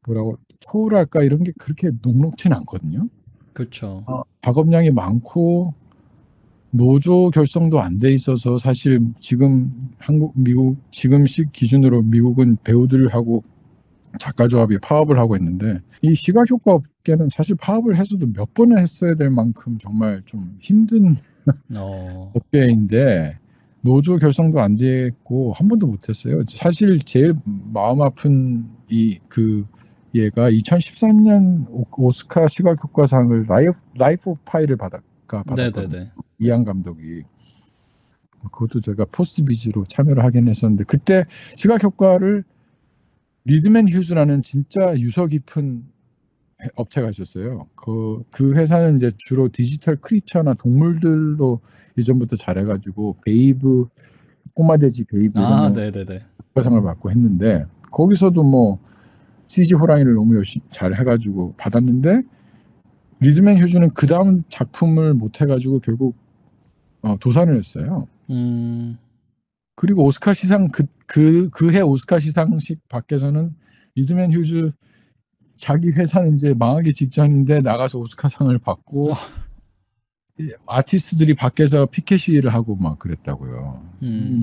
뭐라고 초월할까 이런 게 그렇게 녹록지는 않거든요. 그렇죠. 작업량이 많고 노조 결성도 안 돼 있어서 사실 지금 미국 지금식 기준으로 미국은 배우들하고 작가 조합이 파업을 하고 있는데 이 시각 효과 업계는 사실 파업을 해서도 몇 번을 했어야 될 만큼 정말 좀 힘든 업계인데 노조 결성도 안 됐고 한 번도 못 했어요. 사실 제일 마음 아픈 얘가 2013년 오스카 시각 효과상을 라이프 오브 파이를 받았거든요. 이안 감독이. 그것도 제가 포스트 비즈로 참여를 하긴 했었는데 그때 시각 효과를 리드맨 휴즈라는 진짜 유서 깊은 업체가 있었어요. 그 회사는 이제 주로 디지털 크리처나 동물들로 예전부터 잘해가지고 베이브, 꼬마돼지 베이브 이런 효과상을 받고 했는데 거기서도 뭐 CG 호랑이를 너무 열심히 잘 해가지고 받았는데 리드맨 휴즈는 그 다음 작품을 못 해가지고 결국 도산을 했어요. 그리고 오스카 시상 그해 오스카 시상식 밖에서는 리드맨 휴즈 자기 회사는 이제 망하기 직전인데 나가서 오스카상을 받고 아티스트들이 밖에서 피켓 시위를 하고 막 그랬다고요.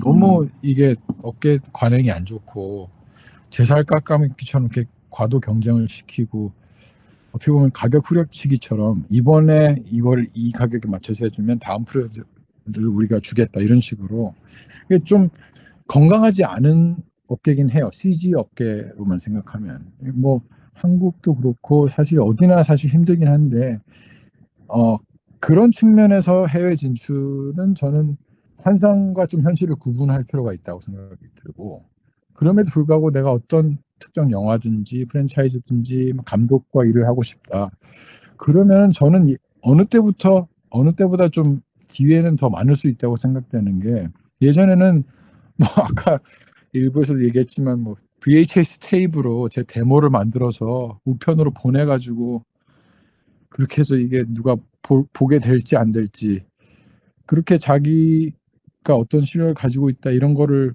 너무 이게 업계 관행이 안 좋고 제살 깎아먹기처럼 이렇게 과도 경쟁을 시키고 어떻게 보면 가격 후려치기처럼 이번에 이 가격에 맞춰서 해주면 다음 프로젝트를 우리가 주겠다 이런 식으로 이게 좀 건강하지 않은 업계긴 해요. CG 업계로만 생각하면 뭐 한국도 그렇고 사실 어디나 사실 힘들긴 한데 그런 측면에서 해외 진출은 저는 환상과 좀 현실을 구분할 필요가 있다고 생각이 들고 그럼에도 불구하고 내가 어떤 특정 영화든지 프랜차이즈든지 감독과 일을 하고 싶다. 그러면 저는 어느 때보다 좀 기회는 더 많을 수 있다고 생각되는 게 예전에는 뭐 아까 일부에서도 얘기했지만 뭐 VHS 테이프로 제 데모를 만들어서 우편으로 보내가지고 그렇게 해서 이게 누가 보게 될지 안 될지 그렇게 자기가 어떤 실력을 가지고 있다 이런 거를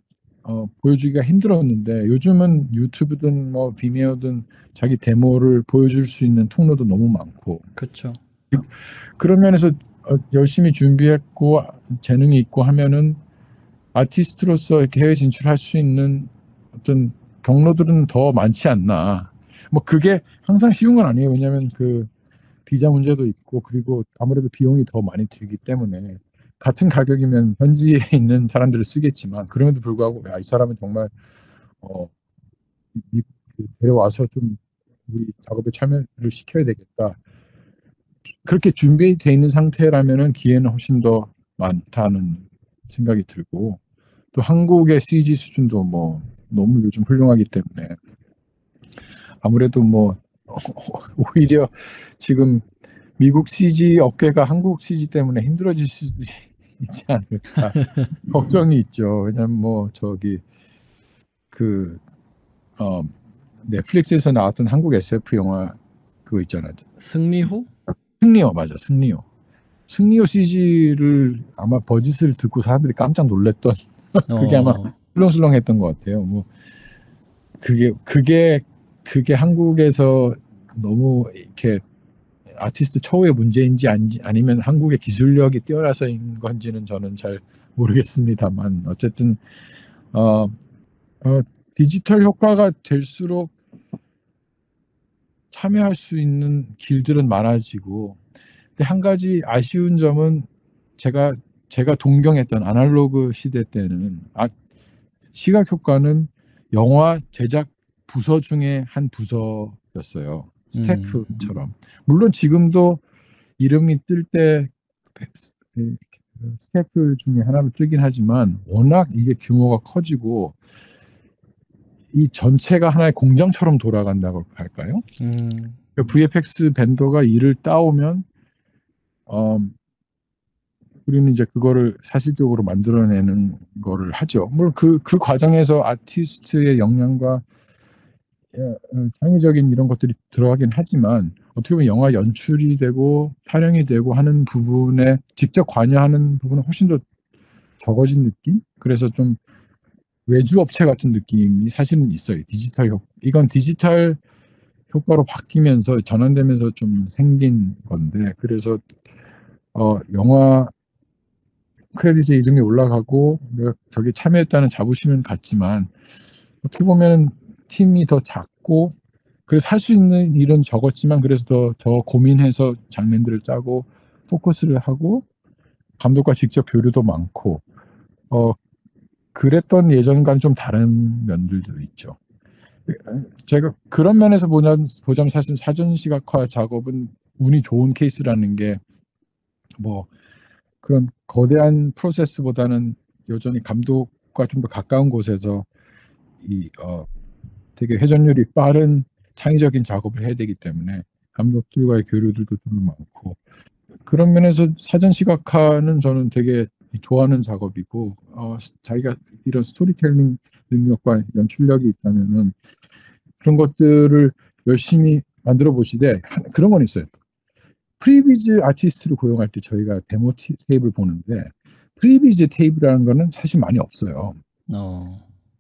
보여주기가 힘들었는데 요즘은 유튜브든 뭐 비미어든 자기 데모를 보여줄 수 있는 통로도 너무 많고 그렇죠. 그런 면에서 열심히 준비했고 재능이 있고 하면은 아티스트로서 이렇게 해외 진출할 수 있는 어떤 경로들은 더 많지 않나. 뭐 그게 항상 쉬운 건 아니에요. 왜냐하면 그 비자 문제도 있고 그리고 아무래도 비용이 더 많이 들기 때문에 같은 가격이면 현지에 있는 사람들을 쓰겠지만 그럼에도 불구하고 이 사람은 정말 데려와서 좀 우리 작업에 참여를 시켜야 되겠다. 그렇게 준비되어 있는 상태라면은 기회는 훨씬 더 많다는 생각이 들고 또 한국의 CG 수준도 뭐 너무 요즘 훌륭하기 때문에 아무래도 뭐 오히려 지금 미국 CG 업계가 한국 CG 때문에 힘들어질 수도 있지 않을까 걱정이 있죠. 왜냐면 뭐 저기 그 넷플릭스에서 나왔던 한국 SF 영화 그거 있잖아요. 승리호? 승리호 맞아. 승리호 CG를 아마 버짓을 듣고 사람들이 깜짝 놀랐던 그게 아마 술렁술렁했던 것 같아요. 뭐 그게 한국에서 너무 이렇게 아티스트 초우의 문제인지 아니면 한국의 기술력이 뛰어나서인 건지는 저는 잘 모르겠습니다만 어쨌든 디지털 효과가 될수록 참여할 수 있는 길들은 많아지고 근데 한 가지 아쉬운 점은 제가 동경했던 아날로그 시대 때는 시각 효과는 영화 제작 부서 중에 한 부서였어요. 스태프처럼. 물론 지금도 이름이 뜰 때 스태프 중에 하나로 뜨긴 하지만 워낙 이게 규모가 커지고 이 전체가 하나의 공장처럼 돌아간다고 할까요? VFX 벤더가 일을 따오면 우리는 이제 그거를 사실적으로 만들어내는 거를 하죠. 물론 그 과정에서 아티스트의 역량과 창의적인 이런 것들이 들어가긴 하지만 어떻게 보면 영화 연출이 되고 촬영이 되고 하는 부분에 직접 관여하는 부분은 훨씬 더 적어진 느낌? 그래서 좀 외주 업체 같은 느낌이 사실은 있어요. 이건 디지털 효과로 바뀌면서 전환되면서 좀 생긴 건데 그래서 영화 크레딧에 이름이 올라가고 내가 저기 참여했다는 자부심은 같지만 어떻게 보면 팀이 더 작고 그래서 할 수 있는 일은 적었지만 그래서 더 고민해서 장면들을 짜고 포커스를 하고 감독과 직접 교류도 많고 그랬던 예전과는 좀 다른 면들도 있죠. 제가 그런 면에서 보자면 사실 사전 시각화 작업은 운이 좋은 케이스라는 게 뭐 그런 거대한 프로세스보다는 여전히 감독과 좀 더 가까운 곳에서 되게 회전율이 빠른 창의적인 작업을 해야 되기 때문에 감독들과의 교류들도 좀 많고 그런 면에서 사전 시각화는 저는 되게 좋아하는 작업이고 자기가 이런 스토리텔링 능력과 연출력이 있다면은 그런 것들을 열심히 만들어 보시되 그런 건 있어요. 프리비즈 아티스트를 고용할 때 저희가 데모 테이블 보는데 프리비즈 테이블이라는 거는 사실 많이 없어요.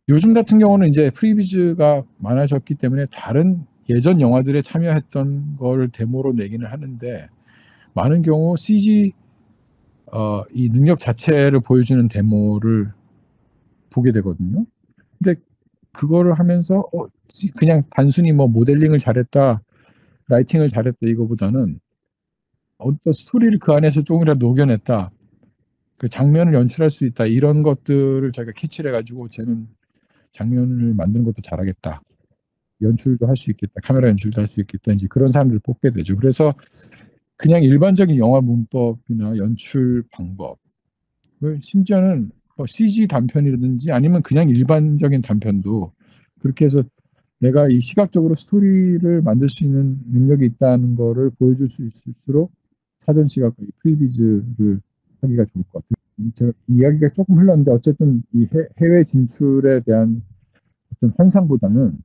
요즘 같은 경우는 이제 프리비즈가 많아졌기 때문에 다른 예전 영화들에 참여했던 걸 데모로 내기는 하는데 많은 경우 CG 이 능력 자체를 보여주는 데모를 보게 되거든요. 근데 그거를 하면서 그냥 단순히 뭐 모델링을 잘했다, 라이팅을 잘했다 이거보다는 어떤 스토리를 그 안에서 조금이라도 녹여냈다, 그 장면을 연출할 수 있다 이런 것들을 저희가 캐치를 해가지고 쟤는 장면을 만드는 것도 잘하겠다, 연출도 할 수 있겠다, 카메라 연출도 할 수 있겠다 이제 그런 사람들을 뽑게 되죠. 그래서 그냥 일반적인 영화 문법이나 연출 방법, 심지어는 CG 단편이라든지 아니면 그냥 일반적인 단편도 그렇게 해서 내가 이 시각적으로 스토리를 만들 수 있는 능력이 있다는 거를 보여줄 수 있을수록 사전 시각과 프리비즈를 하기가 좋을 것 같아요. 제가 이야기가 조금 흘렀는데 어쨌든 이 해외 진출에 대한 어떤 환상보다는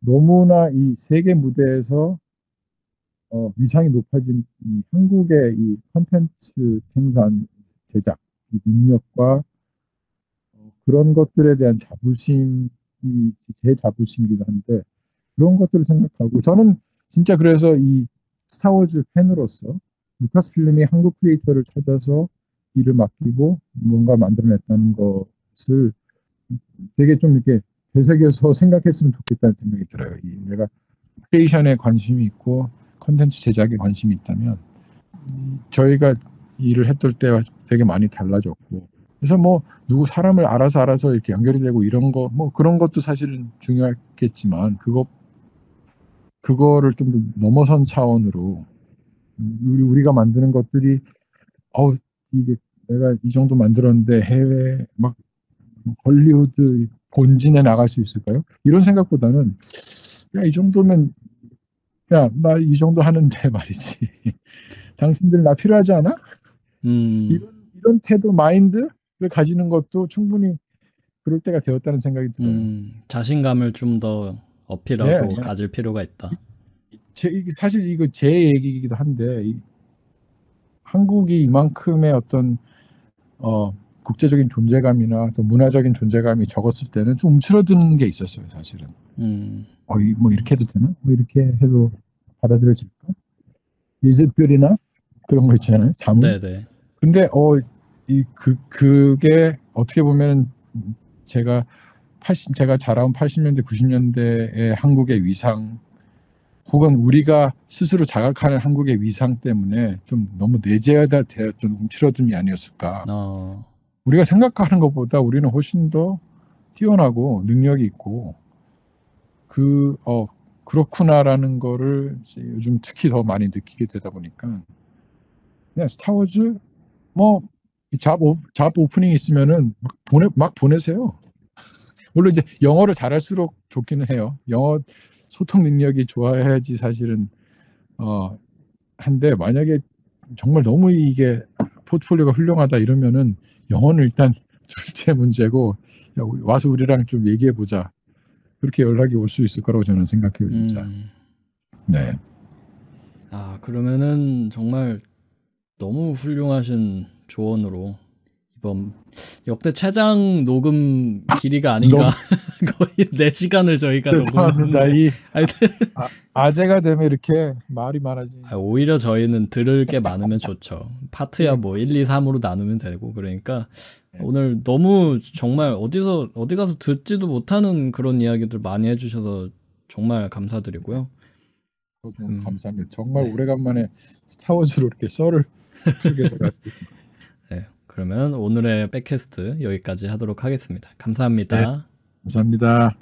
너무나 이 세계 무대에서 위상이 높아진 이 한국의 이 콘텐츠 생산 제작 이 능력과 그런 것들에 대한 자부심이 제 자부심이기도 한데 그런 것들을 생각하고 저는 진짜 그래서 이 스타워즈 팬으로서 루카스 필름이 한국 크리에이터를 찾아서 일을 맡기고 뭔가 만들어냈다는 것을 되게 좀 이렇게 되새겨서 생각했으면 좋겠다는 생각이 들어요. 내가 크리에이션에 관심이 있고 컨텐츠 제작에 관심이 있다면 저희가 일을 했을 때와 되게 많이 달라졌고 그래서 뭐 누구 사람을 알아서 이렇게 연결이 되고 이런 거 뭐 그런 것도 사실은 중요하겠지만 그거를 좀 넘어선 차원으로 우리가 만드는 것들이 이게 내가 이 정도 만들었는데 해외 막 헐리우드 본진에 나갈 수 있을까요? 이런 생각보다는 야 이 정도면 야 나 이 정도 하는데 말이지 당신들 나 필요하지 않아? 이런 태도 마인드를 가지는 것도 충분히 그럴 때가 되었다는 생각이 들어요. 자신감을 좀 더 어필하고 가질 필요가 있다. 사실 이거 제 얘기이기도 한데 한국이 이만큼의 어떤 국제적인 존재감이나 또 문화적인 존재감이 적었을 때는 좀 움츠러드는 게 있었어요, 사실은. 뭐 이렇게 해도 되나? 뭐 이렇게 해도 받아들여질까? Is it good enough? 그런 거 있잖아요, 자문. 네네. 근데 그게 어떻게 보면 제가 자라온 80년대, 90년대의 한국의 위상 혹은 우리가 스스로 자각하는 한국의 위상 때문에 좀 너무 내재되었던 움츠러듦이 아니었을까. 우리가 생각하는 것보다 우리는 훨씬 더 뛰어나고 능력이 있고 그렇구나라는 거를 요즘 특히 더 많이 느끼게 되다 보니까 그냥 스타워즈 뭐 잡 오프닝 있으면은 막 보내세요. 물론 이제 영어를 잘할수록 좋기는 해요. 영어 소통 능력이 좋아야지 사실은 한데 만약에 정말 너무 이게 포트폴리오가 훌륭하다 이러면은 영어는 일단 둘째 문제고 야, 와서 우리랑 좀 얘기해 보자. 그렇게 연락이 올 수 있을 거라고 저는 생각해요, 진짜. 네. 그러면은 정말 너무 훌륭하신 조언으로 이번 역대 최장 녹음 길이가 아닌가. 거의 4시간을 저희가 죄송합니다. 녹음했는데. 아재가 되면 이렇게 말이 많아지. 오히려 저희는 들을 게 많으면 좋죠. 파트야 뭐 1, 2, 3으로 나누면 되고 그러니까 오늘 너무 정말 어디 가서 듣지도 못하는 그런 이야기들 많이 해주셔서 정말 감사드리고요. 감사합니다. 정말 오래간만에 스타워즈로 이렇게 썰을 풀게 돼가지고. 네, 그러면 오늘의 백캐스트 여기까지 하도록 하겠습니다. 감사합니다. 네, 감사합니다.